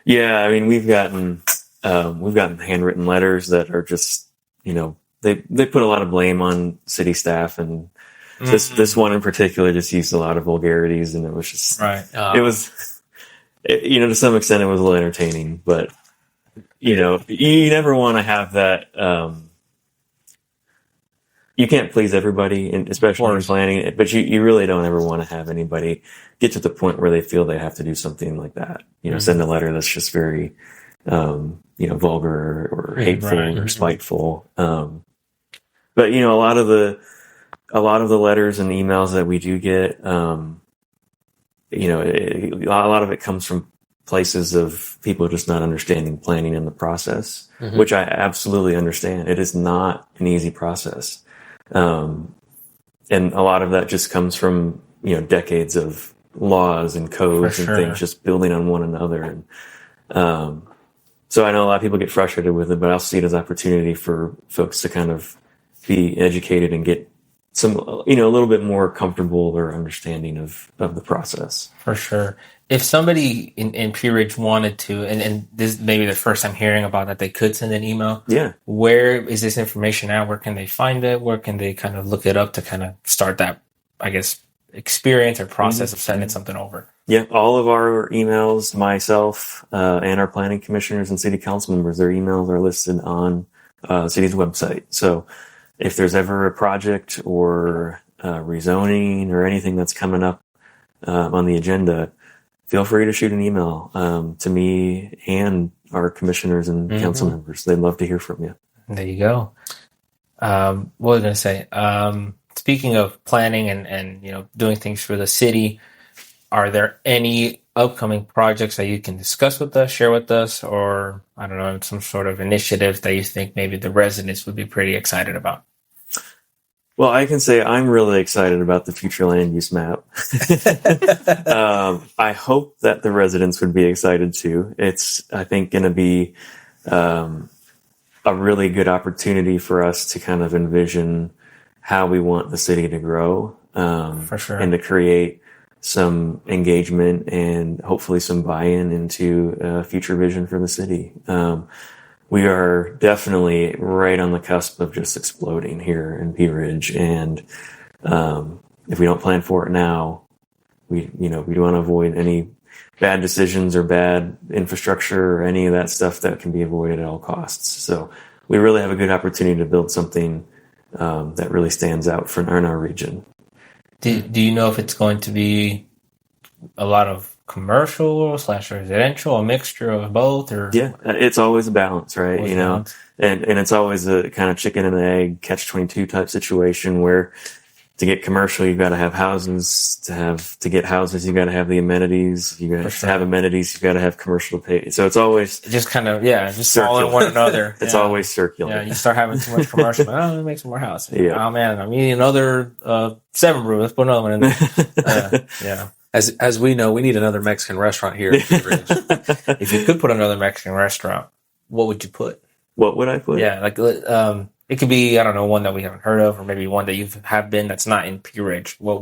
Yeah. We've gotten handwritten letters that are just, they put a lot of blame on city staff, and this one in particular just used a lot of vulgarities, and it was just, it was, to some extent it was a little entertaining, but, you never want to have that, you can't please everybody, and especially in planning, but you really don't ever want to have anybody get to the point where they feel they have to do something like that. Send a letter that's just very, vulgar or hateful or spiteful. But, a lot of the letters and emails that we do get, a lot of it comes from places of people just not understanding planning in the process, which I absolutely understand. It is not an easy process. And a lot of that just comes from, decades of laws and codes and things just building on one another. And, so I know a lot of people get frustrated with it, but I'll see it as opportunity for folks to kind of be educated and get some, a little bit more comfortable or understanding of the process. For sure. If somebody in Pea Ridge wanted to, and this may be the first time hearing about that, they could send an email. Yeah. Where is this information at? Where can they find it? Where can they kind of look it up to kind of start that, I guess, experience or process of sending something over? Yeah. All of our emails, myself, and our planning commissioners and city council members, their emails are listed on the city's website. So if there's ever a project or rezoning or anything that's coming up on the agenda, feel free to shoot an email to me and our commissioners and council members. They'd love to hear from you. There you go. What was I going to say? Speaking of planning and doing things for the city, are there any upcoming projects that you can discuss with us, share with us, or I don't know, some sort of initiative that you think maybe the residents would be pretty excited about? Well, I can say I'm really excited about the future land use map. I hope that the residents would be excited too. It's, I think, going to be a really good opportunity for us to kind of envision how we want the city to grow, for sure, and to create some engagement and hopefully some buy-in into a future vision for the city. We are definitely right on the cusp of just exploding here in Pea Ridge. And if we don't plan for it now, we want to avoid any bad decisions or bad infrastructure or any of that stuff that can be avoided at all costs. So we really have a good opportunity to build something that really stands out in our region. Do you know if it's going to be a lot of commercial / residential, a mixture of both, or it's always a balance, right? Always you know, balance. and it's always a kind of chicken and egg catch-22 type situation where to get commercial, you've got to have houses. To get houses, you've got to have the amenities. You got to have amenities. You've got to have commercial pay. So it's always just kind of just all in one another. It's always circular. Yeah, you start having too much commercial. Let me make some more houses. Yeah. Oh man, I'm eating another 7 brew. Let's put another one in there. Yeah. As we know, we need another Mexican restaurant here in Pea Ridge. If you could put another Mexican restaurant, what would you put? What would I put? Yeah, like it could be, I don't know, one that we haven't heard of, or maybe one that you have been that's not in Pea Ridge. What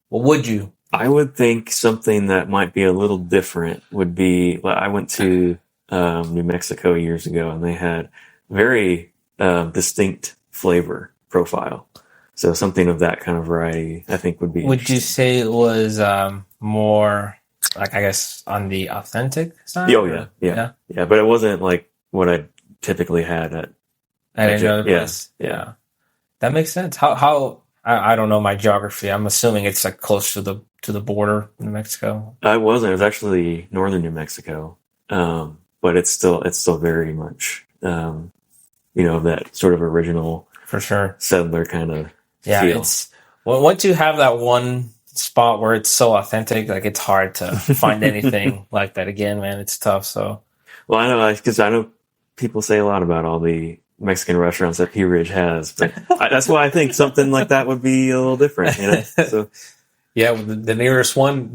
would you? I would think something that might be a little different would be. Well, I went to New Mexico years ago, and they had very distinct flavor profile. So something of that kind of variety, I think, would be. Would you say it was more, like, I guess, on the authentic side? Oh yeah. But it wasn't like what I typically had at another place. Yeah, that makes sense. How I don't know my geography. I'm assuming it's like close to the border in New Mexico. I wasn't. It was actually northern New Mexico, but it's still very much that sort of original, for sure, settler kind of feel. It's once you have that one spot where it's so authentic, like it's hard to find anything like that again, man. It's tough. So, well, I know because I know people say a lot about all the Mexican restaurants that Pea Ridge has, but that's why I think something like that would be a little different, So, yeah, the nearest restaurant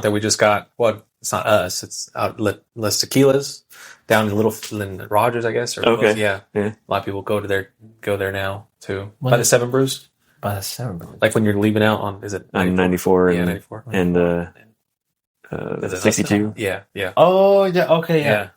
that we just got. Well, it's not us. It's out Las Tequilas down in Rogers, I guess. Or okay, yeah. A lot of people go there now too. By the 7 Brews. By the 7 Brews. Like when you're leaving out on, is it 94? Yeah, 94. And 62. Yeah. Oh yeah. Okay. Yeah.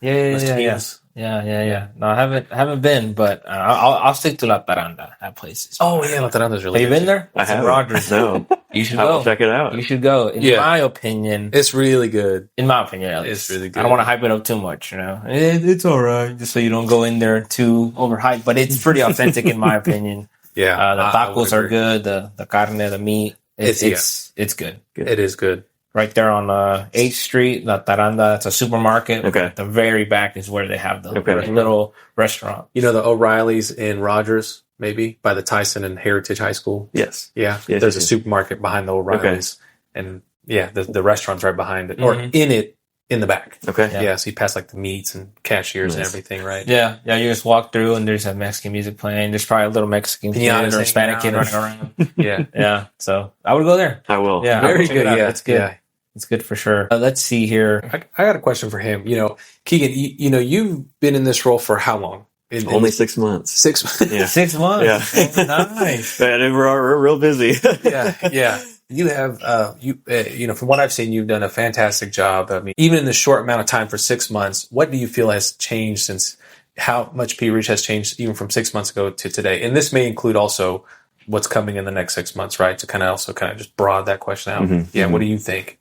No, I haven't been, but I'll stick to La Taranda. That place. La Taranda's really. Have you been there? I have. Rogers. No. You should I'll go. check it out. You should go. In my opinion, it's really good. In my opinion, at least. It's really good. I don't want to hype it up too much. It's all right, just so you don't go in there too overhyped. But it's pretty authentic, in my opinion. Yeah, the tacos are good. The carne, the meat. It's good. It is good. Right there on 8th Street, La Taranda. It's a supermarket. Okay. The very back is where they have the little restaurant. You know the O'Reilly's in Rogers, maybe by the Tyson and Heritage High School. Yes. Yeah. There's a supermarket behind the O'Reilly's, and the restaurant's right behind it, or in it. In the back. Okay. Yeah, so you pass like the meats and cashiers and everything, right? Yeah. You just walk through and there's a Mexican music playing. There's probably a little Mexican kid or Hispanic kid running around. Yeah. So I would go there. I will. Yeah. Very good. Yeah. It's good. Yeah. It's good for sure. Let's see here. I got a question for him. Keegan, you've been in this role for how long? Only 6 months. 6 months. Yeah. 6 months. Yeah. Nice. And we're real busy. Yeah. You have, from what I've seen, you've done a fantastic job. I mean, even in the short amount of time for 6 months, what do you feel has changed since how much Pea Ridge has changed even from 6 months ago to today? And this may include also what's coming in the next 6 months, right? To kind of just broad that question out. Mm-hmm. Yeah. What do you think?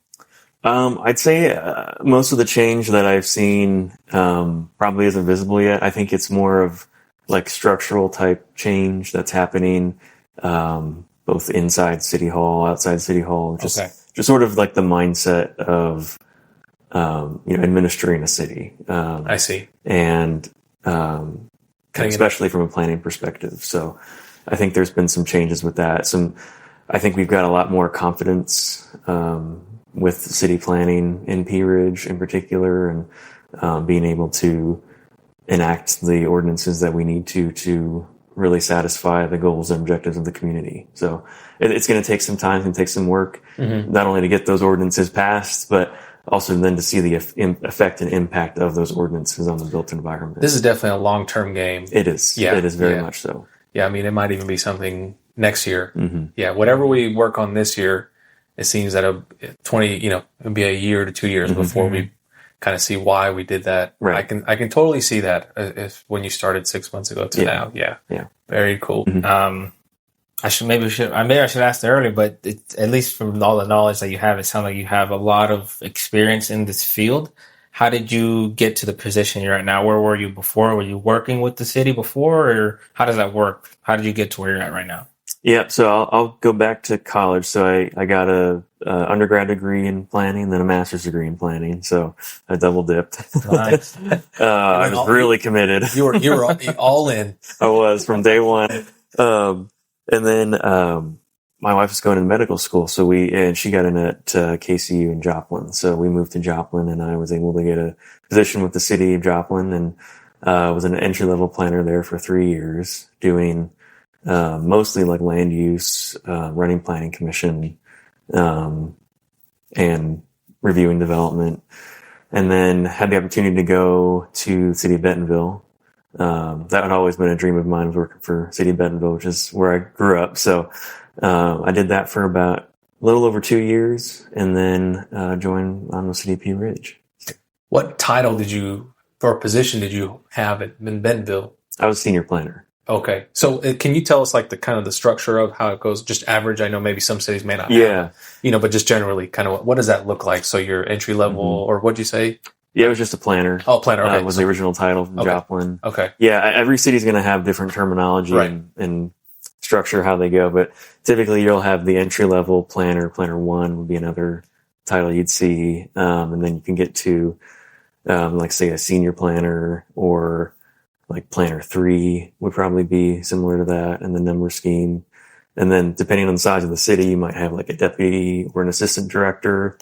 I'd say most of the change that I've seen probably isn't visible yet. I think it's more of like structural type change that's happening both inside City Hall, outside City Hall. Just sort of like the mindset of administering a city. I see. And especially from a planning perspective. So I think there's been some changes with that. I think we've got a lot more confidence with city planning in Pea Ridge in particular, and being able to enact the ordinances that we need to really satisfy the goals and objectives of the community. So it's going to take some time and take some work, not only to get those ordinances passed, but also then to see the effect and impact of those ordinances on the built environment. This is definitely a long-term game. It is. Yeah. It is very much so. Yeah. I mean, it might even be something next year. Yeah. Whatever we work on this year, it seems that it'll be a year to 2 years before we kind of see why we did that. Right. I can totally see that when you started 6 months ago to now. Yeah. Very cool. I should ask that earlier, but at least from all the knowledge that you have, it sounds like you have a lot of experience in this field. How did you get to the position you're at now? Where were you before? Were you working with the city before, or how does that work? How did you get to where you're at right now? Yeah, so I'll go back to college. So I got a undergrad degree in planning, then a master's degree in planning. So I double dipped. Nice. I was really committed. You were all in. I was from day one. And then my wife was going to medical school, so she got in at KCU in Joplin. So we moved to Joplin, and I was able to get a position with the city of Joplin, and was an entry-level planner there for 3 years, doing mostly like land use, running planning commission, and reviewing development. And then had the opportunity to go to City of Bentonville. That had always been a dream of mine, was working for City of Bentonville, which is where I grew up. So I did that for about a little over 2 years, and then joined on the City of Pea Ridge. What title or position did you have in Bentonville? I was senior planner. Okay. So can you tell us like the kind of the structure of how it goes, just average? I know maybe some cities may not have, but just generally kind of what does that look like? So your entry level, or what'd you say? Yeah, it was just a planner. Oh, planner. Okay. Was the original title from Joplin. Okay. Yeah, every city's going to have different terminology and structure, how they go. But typically you'll have the entry level planner. Planner 1 would be another title you'd see. And then you can get to, like say a senior planner, or like planner 3 would probably be similar to that, and the number scheme. And then depending on the size of the city, you might have like a deputy or an assistant director.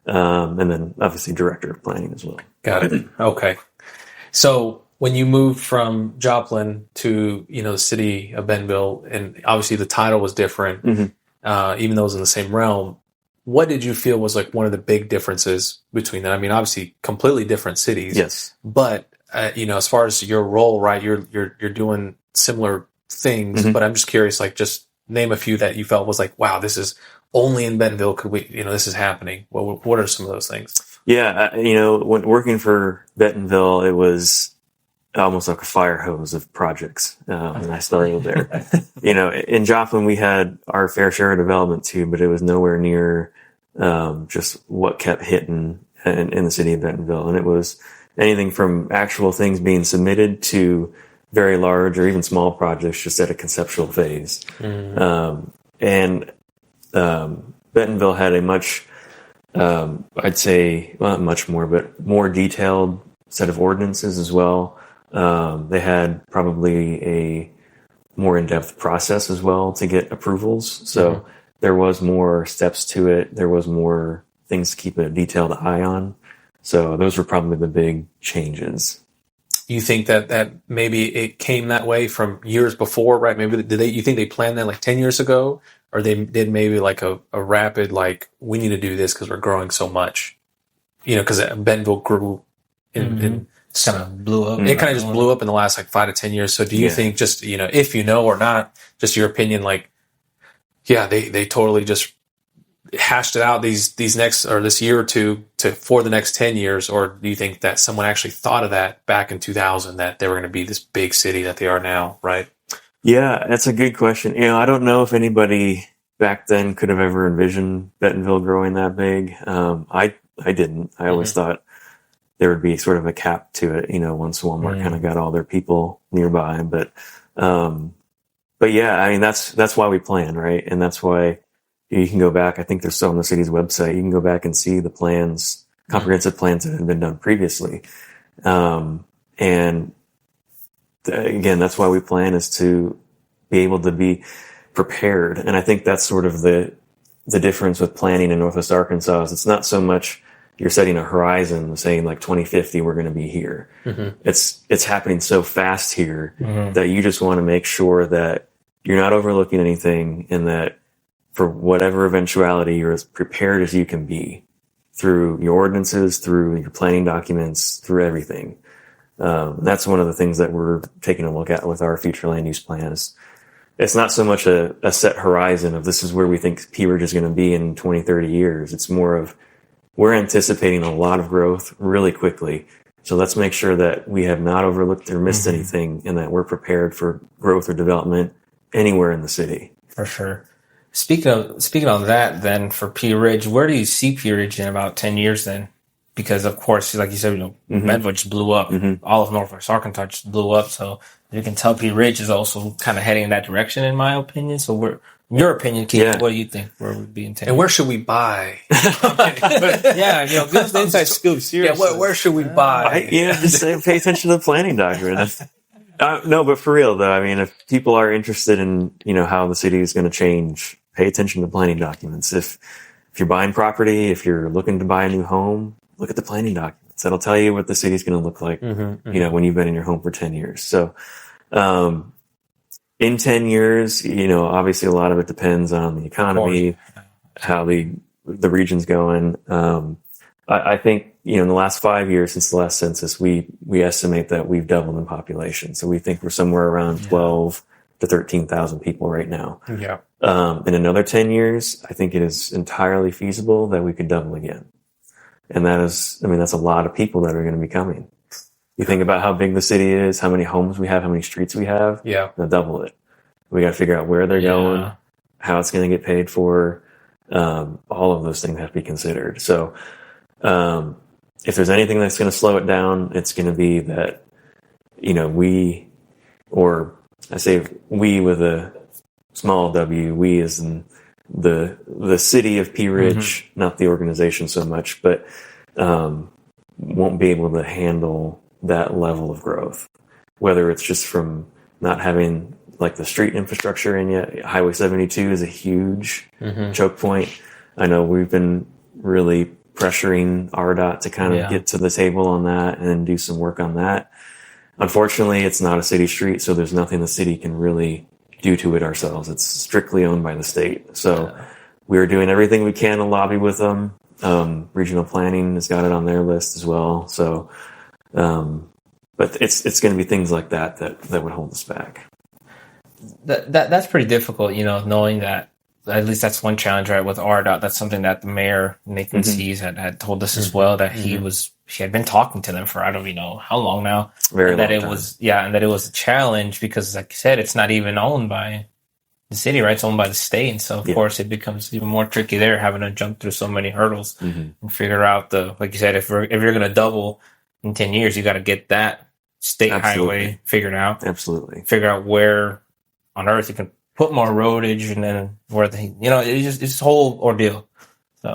And then obviously director of planning as well. Got it. Okay. So when you moved from Joplin to, the city of Bentonville, and obviously the title was different, even though it was in the same realm, what did you feel was like one of the big differences between that? I mean, obviously completely different cities. Yes. But, as far as your role, right, you're doing similar things, but I'm just curious, like just name a few that you felt was like, wow, this is only in Bentonville could we, this is happening. What are some of those things? Yeah. When working for Bentonville, it was almost like a fire hose of projects. And I started there. In Joplin, we had our fair share of development too, but it was nowhere near, just what kept hitting in the city of Bentonville. And it was anything from actual things being submitted to very large or even small projects just at a conceptual phase. Bentonville had a much, I'd say, well, not much more, but more detailed set of ordinances as well. They had probably a more in-depth process as well to get approvals. So there was more steps to it. There was more things to keep a detailed eye on. So those were probably the big changes. You think that maybe it came that way from years before, right? Maybe you think they planned that like 10 years ago, or they did maybe like a rapid, like, we need to do this because we're growing so much, because Bentonville grew in kind of blew up. It kind of just blew up in the last like 5 to 10 years. So do you think just, if or not, just your opinion, like, yeah, they totally just hashed it out these next, or this year or two for the next 10 years? Or do you think that someone actually thought of that back in 2000, that they were going to be this big city that they are now, right? Yeah, that's a good question. I don't know if anybody back then could have ever envisioned Bentonville growing that big. I didn't. I always thought there would be sort of a cap to it, once Walmart kind of got all their people nearby. But yeah, I mean, that's why we plan, right? And that's why you can go back. I think there's still on the city's website. You can go back and see the plans, comprehensive plans that had been done previously. And again, that's why we plan, is to be able to be prepared. And I think that's sort of the difference with planning in Northwest Arkansas. Is it's not so much you're setting a horizon saying like 2050, we're going to be here. It's happening so fast here that you just want to make sure that you're not overlooking anything, and that for whatever eventuality, you're as prepared as you can be through your ordinances, through your planning documents, through everything. That's one of the things that we're taking a look at with our future land use plans. It's not so much a set horizon of this is where we think Pea Ridge is going to be in 20, 30 years. It's more of, we're anticipating a lot of growth really quickly. So let's make sure that we have not overlooked or missed anything, and that we're prepared for growth or development anywhere in the city. For sure. Speaking on that, then, for Pea Ridge, where do you see Pea Ridge in about 10 years then? because of course, like you said, Bentonville just blew up. All of Northwest Arkansas just blew up. So you can tell Pea Ridge is also kind of heading in that direction, in my opinion. So in your opinion, Keith, what do you think? Where would be intended? And where should we buy? Yeah, give us the inside scoop. Seriously. Yeah, where should we buy? Just pay attention to the planning document. No, but for real though, I mean, if people are interested in, how the city is going to change, pay attention to planning documents. If you're buying property, if you're looking to buy a new home, look at the planning documents. That'll tell you what the city's going to look like, when you've been in your home for 10 years. So, in 10 years, obviously a lot of it depends on the economy, how the region's going. I think, in the last 5 years since the last census, we estimate that we've doubled in population. So we think we're somewhere around 12 to 13,000 people right now. Yeah. In another 10 years, I think it is entirely feasible that we could double again. And that's a lot of people that are going to be coming. You think about how big the city is, how many homes we have, how many streets we have. Yeah. They'll double it. We got to figure out where they're going, how it's going to get paid for. All of those things have to be considered. So, if there's anything that's going to slow it down, it's going to be that, we with a small w, we as in the City of Pea Ridge, not the organization so much, but won't be able to handle that level of growth. Whether it's just from not having like the street infrastructure in yet. Highway 72 is a huge choke point. I know we've been really pressuring RDOT to kind of get to the table on that and do some work on that. Unfortunately, it's not a city street, so there's nothing the city can really do to it ourselves. It's strictly owned by the state. So we're doing everything we can to lobby with them. Regional planning has got it on their list as well. So, but it's going to be things like that would hold us back. That's pretty difficult, knowing that. At least that's one challenge, right? With RDOT, that's something that the mayor Nathan Sees had told us as well, that he had been talking to them for I don't even know how long now. Very long time. And that it was a challenge because, like you said, it's not even owned by the city, right? It's owned by the state, and so of course it becomes even more tricky there, having to jump through so many hurdles and figure out like you said, if you're going to double in 10 years, you got to get that state highway figured out. Absolutely, figure out where on earth you can put more roadage, and then where it's a whole ordeal.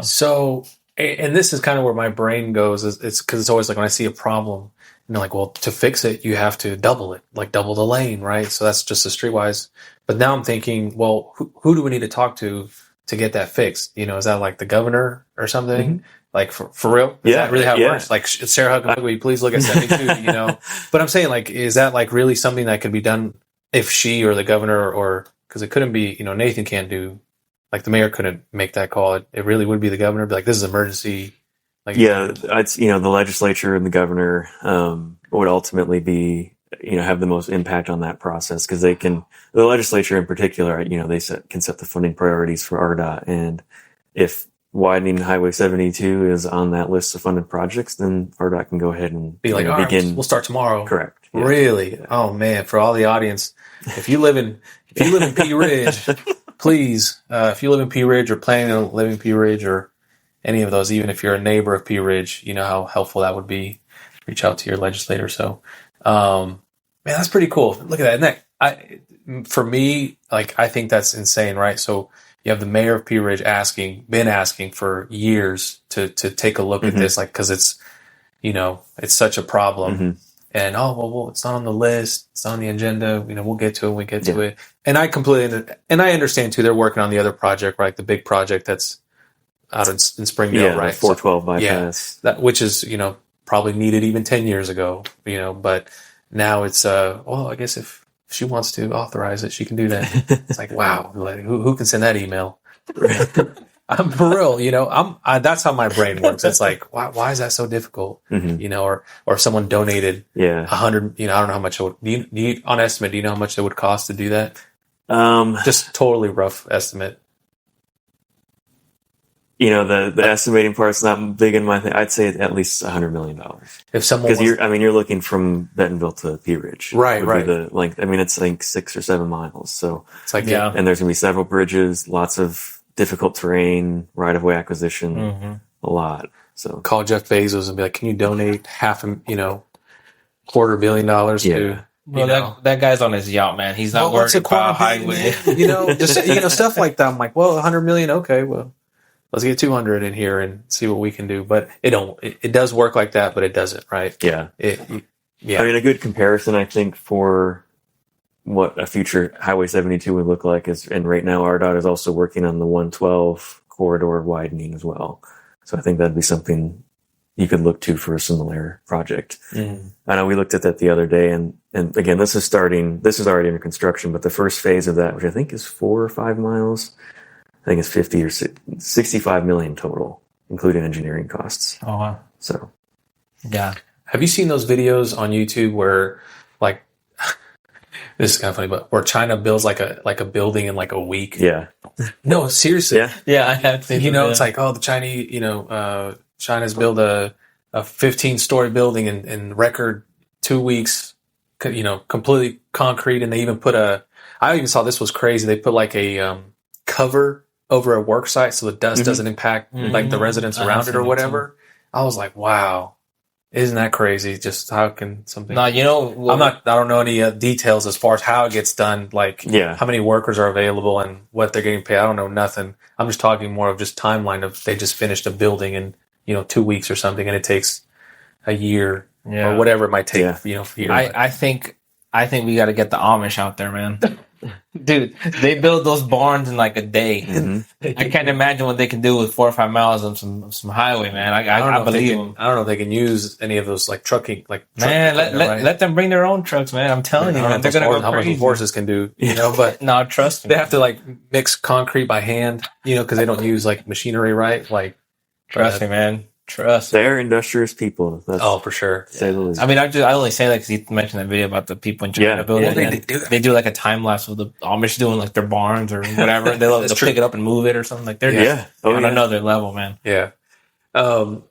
So, and this is kind of where my brain goes. It's because it's always like when I see a problem, like, well, to fix it, you have to double it, like double the lane, right? So that's just a streetwise. But now I'm thinking, well, who do we need to talk to get that fixed? Is that like the governor or something? Like for real? Is that really how it works? Like Sarah Huckabee, will you please look at 72? But I'm saying, like, is that like really something that could be done if she or the governor or because it couldn't be, Nathan can't do, like the mayor couldn't make that call. It really would be the governor, be like, this is emergency. Like, the legislature and the governor would ultimately be, have the most impact on that process because the legislature in particular, they can set the funding priorities for RDOT. And if widening Highway 72 is on that list of funded projects, then RDOT can go ahead and be like, begin. We'll start tomorrow. Correct. Yeah. Really? Oh man, for all the audience, if you live in Pea Ridge, please, if you live in Pea Ridge or planning on living in Pea Ridge or any of those, even if you're a neighbor of Pea Ridge, you know how helpful that would be. Reach out to your legislator. So, man, that's pretty cool. Look at that. And for me, like, I think that's insane, right? So you have the mayor of Pea Ridge been asking for years to take a look at this, like, cause it's, it's such a problem. And well, it's not on the list. It's on the agenda. We'll get to it when we get to it. And I understand too. They're working on the other project, right? The big project that's out in Springdale, right? 412 bypass. Which is probably needed even 10 years ago. But now it's I guess if she wants to authorize it, she can do that. It's like, wow, like, who can send that email? I'm for real, that's how my brain works. It's like, why is that so difficult? Or if someone donated 100, I don't know how much it would, do you on estimate, do you know how much it would cost to do that? Just totally rough estimate. The estimating part's not big in my thing. I'd say at least $100 million. If someone, because you're looking from Bentonville to Pea Ridge, right? The length. It's like 6 or 7 miles. So it's like, and there's gonna be several bridges, lots of difficult terrain, right of way acquisition, a lot. So call Jeff Bezos and be like, "Can you donate $250 million to?" Well, that guy's on his yacht, man. He's not worried about highway. Just stuff like that. I'm like, well, 100 million, okay, well, let's get 200 in here and see what we can do. But it does work like that, but it doesn't, right? Yeah. Yeah. I mean, a good comparison, I think, for what a future Highway 72 would look like is, and right now RDOT is also working on the 112 corridor widening as well. So I think that'd be something you could look to for a similar project. Mm. I know we looked at that the other day, and again, this is already under construction, but the first phase of that, which I think is 4 or 5 miles, I think it's 50 or 65 million total, including engineering costs. Oh, wow. So, yeah. Have you seen those videos on YouTube where, like, this is kind of funny, but where China builds like a building in like a week? yeah. No, seriously. Yeah. I have seen It's like, the Chinese, China's built a 15-story building in record 2 weeks, completely concrete. And they even I even saw this was crazy. They put like a cover over a work site so the dust doesn't impact like the residents around it or whatever. I was like, wow. Isn't that crazy? Just how can something? No, I don't know any details as far as how it gets done. Like, how many workers are available and what they're getting paid. I don't know nothing. I'm just talking more of just timeline of they just finished a building in 2 weeks or something, and it takes a year or whatever it might take. Yeah. For you. I think we got to get the Amish out there, man. Dude, they build those barns in like a day. Mm-hmm. I can't imagine what they can do with 4 or 5 miles on some highway, man. I believe them. I don't know if they can use any of those like trucking, man. Let them bring their own trucks, man. I'm telling you, man, they're gonna go how crazy. much horses can do, but no, trust me. They have to like mix concrete by hand, because they don't use like machinery, right? Like, trust me, man. Trust. They're industrious people. That's, for sure. Say the least. I mean, I only say that because you mentioned that video about the people in China building. They do like a time lapse of the Amish doing like their barns or whatever. They'll pick it up and move it or something. Like they're on another level, man. Yeah. Well,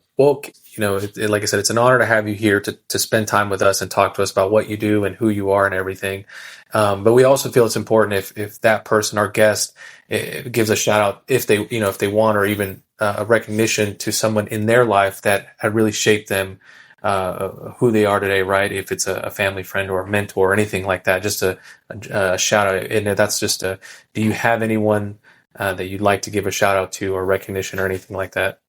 like I said, it's an honor to have you here to spend time with us and talk to us about what you do and who you are and everything. But we also feel it's important if that person, our guest, gives a shout out if they want, or even a recognition to someone in their life that had really shaped them, who they are today, right? If it's a family friend or a mentor or anything like that, just a shout out. And that's just do you have anyone that you'd like to give a shout out to or recognition or anything like that?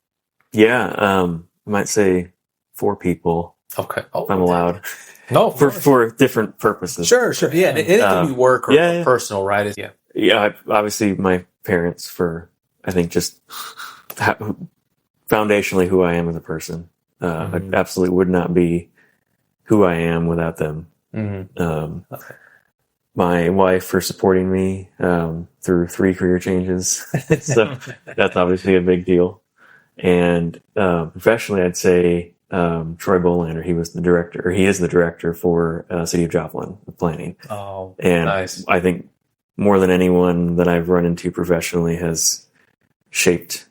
Yeah. I might say 4 people. Okay. If I'm allowed. No, for different purposes. Sure. Yeah. And it can be work or personal, right? Yeah. Obviously my parents for, I think, just foundationally who I am as a person. I absolutely would not be who I am without them. My wife for supporting me through 3 career changes. So that's obviously a big deal. And professionally, I'd say Troy Bolander. He is the director for City of Joplin with planning. Oh, and nice. I think more than anyone that I've run into professionally has shaped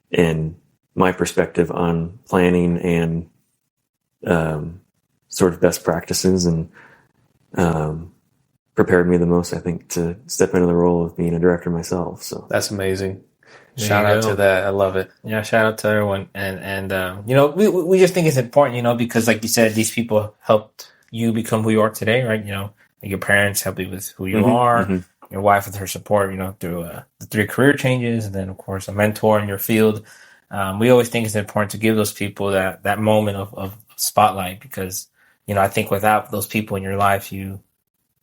in my perspective on planning and sort of best practices, and prepared me the most, I think, to step into the role of being a director myself. So that's amazing. Shout out to that. I love it. Yeah, shout out to everyone. And we just think it's important, because like you said, these people helped you become who you are today, right? Your parents helped you with who you are. Your wife with her support, through the 3 career changes, and then of course a mentor in your field. We always think it's important to give those people that moment of spotlight, because I think without those people in your life, you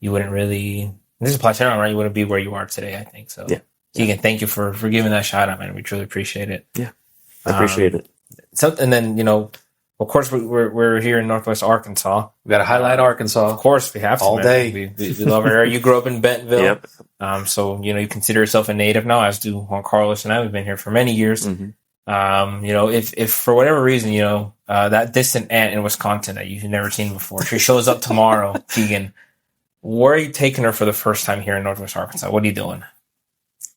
wouldn't really. This applies to everyone, right? You wouldn't be where you are today. I think so. Yeah. Keegan, thank you for giving that shout out, man. We truly appreciate it. Yeah, I appreciate it. So, and then of course, we're here in Northwest Arkansas. We got to highlight Arkansas. Of course, we have to. All day. We love our area. You grew up in Bentonville. Yep. So, you consider yourself a native now, as do Juan Carlos and I. We've been here for many years. If for whatever reason, that distant aunt in Wisconsin that you've never seen before, she shows up tomorrow, Keegan, where are you taking her for the first time here in Northwest Arkansas? What are you doing?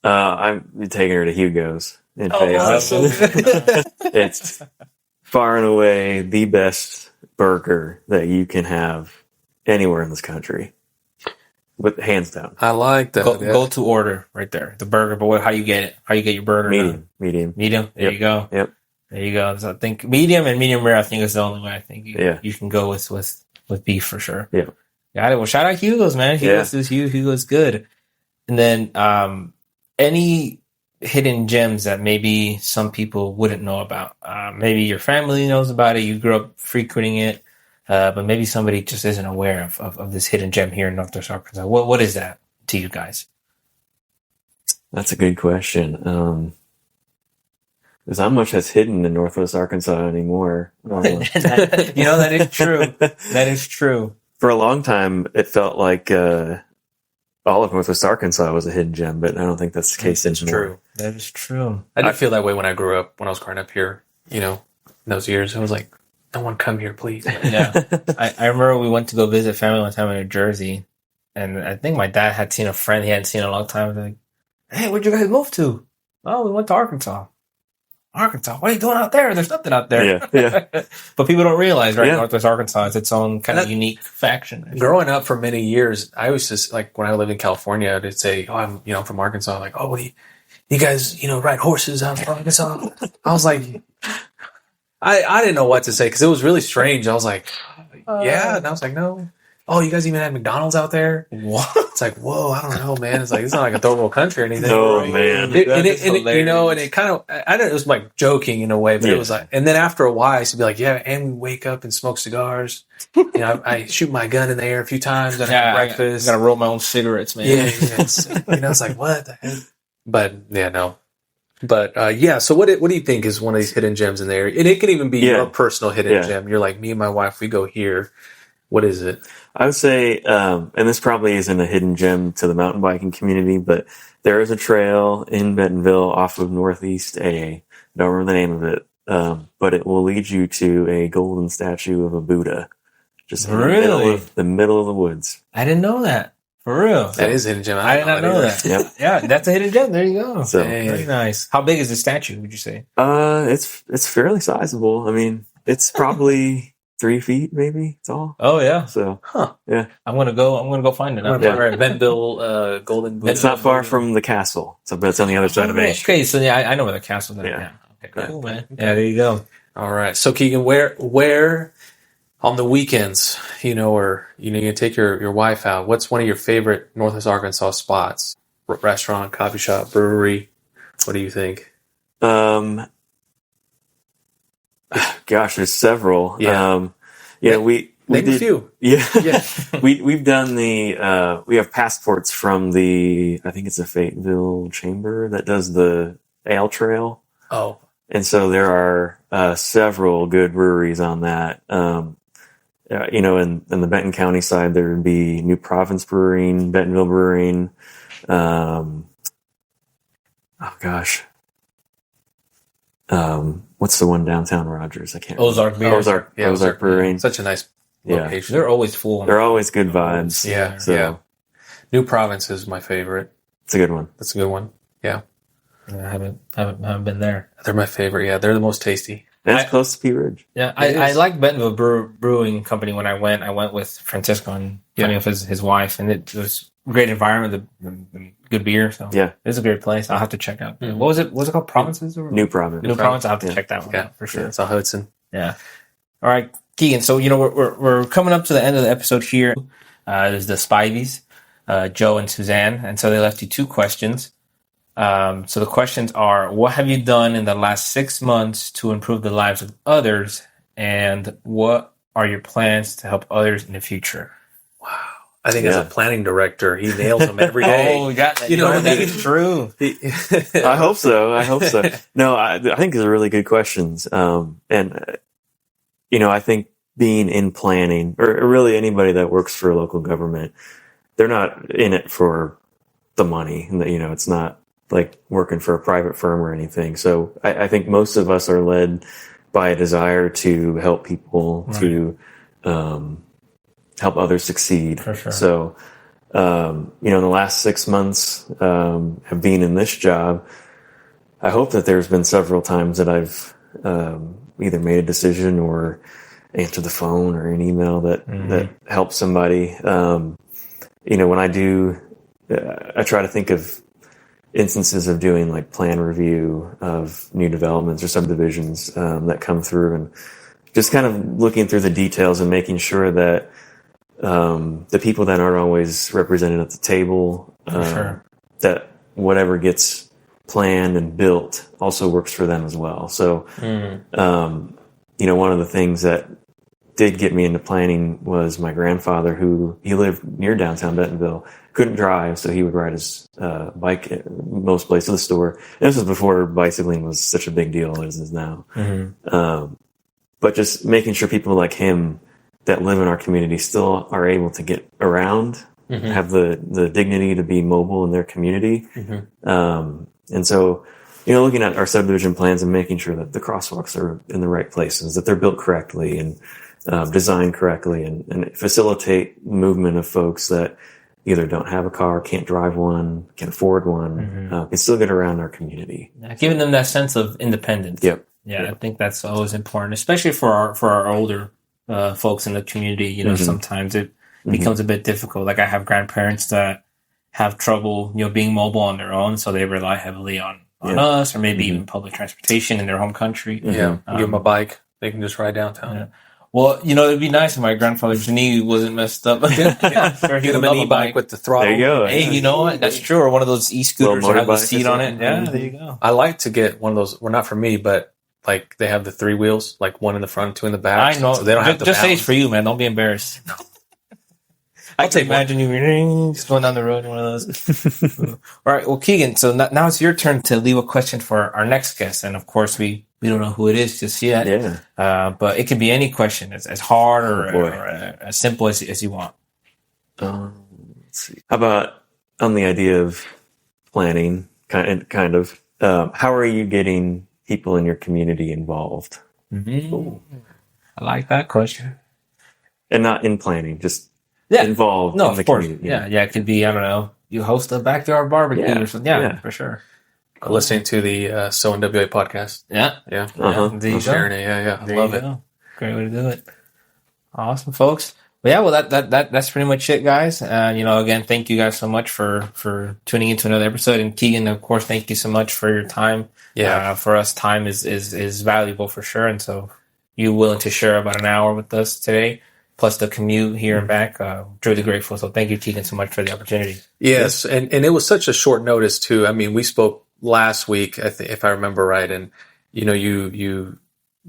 I'm taking her to Hugo's in Pea Ridge. Awesome. It's far and away the best burger that you can have anywhere in this country, but hands down. I like that. Go to order right there, the burger. But how do you get it? How do you get your burger? Medium. There you go. Yep. There you go. So I think medium and medium rare, I think, is the only way I think you can go with beef for sure. Yeah. Got it. Well, shout out Hugo's, man. Hugo's good. And then any hidden gems that maybe some people wouldn't know about. Maybe your family knows about it. You grew up frequenting it. But maybe somebody just isn't aware of this hidden gem here in Northwest Arkansas. What is that to you guys? That's a good question. There's not much that's hidden in Northwest Arkansas anymore. That is true. That is true. For a long time, it felt like all of Northwest Arkansas was a hidden gem, but I don't think that's the case anymore. True. That is true. I did feel that way when I was growing up here, in those years. I was like, no one come here, please. Yeah. I remember we went to go visit family one time in New Jersey, and I think my dad had seen a friend he hadn't seen in a long time. Like, hey, where'd you guys move to? Oh, we went to Arkansas. Arkansas? What are you doing out there? There's nothing out there. Yeah. But people don't realize, right? Yeah. Northwest Arkansas is its own kind of unique faction. Growing up for many years, I was just like, when I lived in California, I'd say, oh, I'm from Arkansas. Like, oh, what do you guys, ride horses out in Arkansas? I was like, I didn't know what to say because it was really strange. I was like, yeah. And I was like, no. Oh, you guys even had McDonald's out there? What? It's like, whoa, I don't know, man. It's like, it's not like a third world country or anything. No, right? Man. And it kind of, I don't, it was like joking in a way, but it was like, and then after a while, I used to be like, yeah, and we wake up and smoke cigars. I shoot my gun in the air a few times. I have breakfast. I gotta roll my own cigarettes, man. Yeah. It's like, what the heck? But yeah, no. But so what do you think is one of these hidden gems in there? And it can even be your personal hidden gem. You're like, me and my wife, we go here. What is it? I would say, and this probably isn't a hidden gem to the mountain biking community, but there is a trail in Bentonville off of Northeast A. Don't remember the name of it, but it will lead you to a golden statue of a Buddha. Just in the middle of the woods. I didn't know that. For real. That is a hidden gem. I did not know that. Yep. Yeah, that's a hidden gem. There you go. So, very nice. How big is the statue, would you say? It's fairly sizable. I mean, it's probably 3 feet maybe tall. Oh yeah. So yeah. I'm gonna go find it. Right, Bentonville, Golden Buddha. It's not far from the castle. So but it's on the other side of it. Okay, so I know where the castle is. Yeah. Okay, cool, man. Yeah, there you go. All right. So Keegan, where on the weekends, or you take your wife out, what's one of your favorite Northwest Arkansas spots? Restaurant, coffee shop, brewery. What do you think? Gosh, there's several. Yeah. We did a few. Yeah. We've done we have passports from I think it's the Fayetteville Chamber that does the ale trail. Oh. And so there are several good breweries on that. In the Benton County side, there would be New Province Brewing, Bentonville Brewing. What's the one downtown Rogers? I can't remember. Ozark Brewing. Such a nice location. They're always full. They're always good vibes. Yeah. So. Yeah. New Province is my favorite. It's a good one. That's a good one. Yeah. I haven't been there. They're my favorite. Yeah. They're the most tasty. And it's close to Pea Ridge. Yeah. I like Bentonville Brewing Company when I went with Francisco and his wife, and it was a great environment, the good beer. So it's a great place. I'll have to check out. Mm-hmm. What was it? Was it called Provinces? New Province. New Province. I'll have to check that one out for sure. Yeah, it's on Hudson. Yeah. All right, Keegan. So we're coming up to the end of the episode here. There's the Spivies, Joe and Suzanne, and so they left you 2 questions. So the questions are: what have you done in the last 6 months to improve the lives of others, and what are your plans to help others in the future? Wow. I think as a planning director, he nails them every day. Oh, you got that. That is true. I hope so. No, I think these are really good questions. I think being in planning, or really anybody that works for a local government, they're not in it for the money. It's not like working for a private firm or anything. So I think most of us are led by a desire to help people, to help others succeed. For sure. So, in the last 6 months of being in this job, I hope that there's been several times that I've either made a decision or answered the phone or an email that helped somebody. When I do, I try to think of instances of doing like plan review of new developments or subdivisions that come through, and just kind of looking through the details and making sure that the people that aren't always represented at the table, that whatever gets planned and built also works for them as well. So, one of the things that did get me into planning was my grandfather, he lived near downtown Bentonville, couldn't drive, so he would ride his bike most places to the store. And this was before bicycling was such a big deal as it is now. But just making sure people like him that live in our community still are able to get around, have the dignity to be mobile in their community. And so, looking at our subdivision plans and making sure that the crosswalks are in the right places, that they're built correctly and designed correctly, and facilitate movement of folks that either don't have a car, can't drive one, can't afford one, can still get around our community. Giving them that sense of independence. Yep. I think that's always important, especially for our older folks in the community. Sometimes it becomes a bit difficult. Like I have grandparents that have trouble, being mobile on their own, so they rely heavily on us, or maybe even public transportation in their home country. Give them a bike; they can just ride downtown. Well, it'd be nice if my grandfather's knee wasn't messed up. Get him an e-bike with the throttle. There you go. Hey, you know what? That's true. Or one of those e-scooters that have a seat on it. Yeah, there you go. I like to get one of those. Well, not for me, but like they have the 3 wheels, like one in the front, 2 in the back. I know. So they don't have to just say it's for you, man. Don't be embarrassed. I can imagine you just going down the road in one of those. All right. Well, Keegan, so now it's your turn to leave a question for our next guest. And of course, we don't know who it is just yet. Yeah. But it can be any question, as hard or as simple as you want. Let's see. How about on the idea of planning, kind of, how are you getting people in your community involved? I like that question. And not in planning, just involved in the community. Yeah, it could be, I don't know, you host a backyard barbecue or something. Yeah, for sure. Listening to the SO NWA podcast. Yeah. There you sharing it. I love it. Great way to do it. Awesome, folks. Well, that's pretty much it, guys. Again, thank you guys so much for tuning into another episode. And Keegan, of course, thank you so much for your time. Yeah. For us, time is valuable for sure. And so you willing to share about an hour with us today, plus the commute here and back. Truly grateful. So thank you, Keegan, so much for the opportunity. Yes. And it was such a short notice too. I mean, we spoke last week, if I remember right. And, you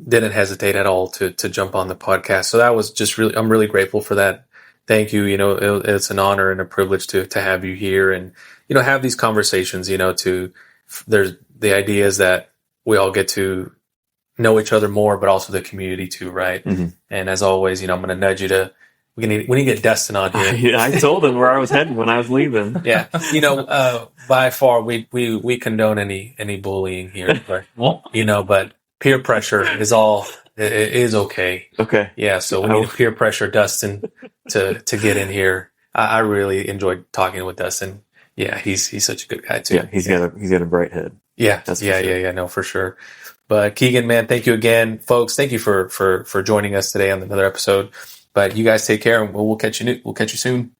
didn't hesitate at all to jump on the podcast. So that was just I'm really grateful for that. Thank you. It's an honor and a privilege to have you here and, have these conversations, there's the idea is that we all get to know each other more, but also the community too. Right. And as always, I'm going to nudge you to, we need to get Destin on here. I told him where I was heading when I was leaving. Yeah. By far we condone any bullying here, but, but peer pressure is okay. Okay. Yeah. So we need to peer pressure Dustin to get in here. I really enjoyed talking with Dustin. Yeah. He's such a good guy too. Yeah. He's got a bright head. Yeah. No, for sure. But Keegan, man, thank you again, folks. Thank you for joining us today on another episode. But you guys take care, and we'll catch you soon.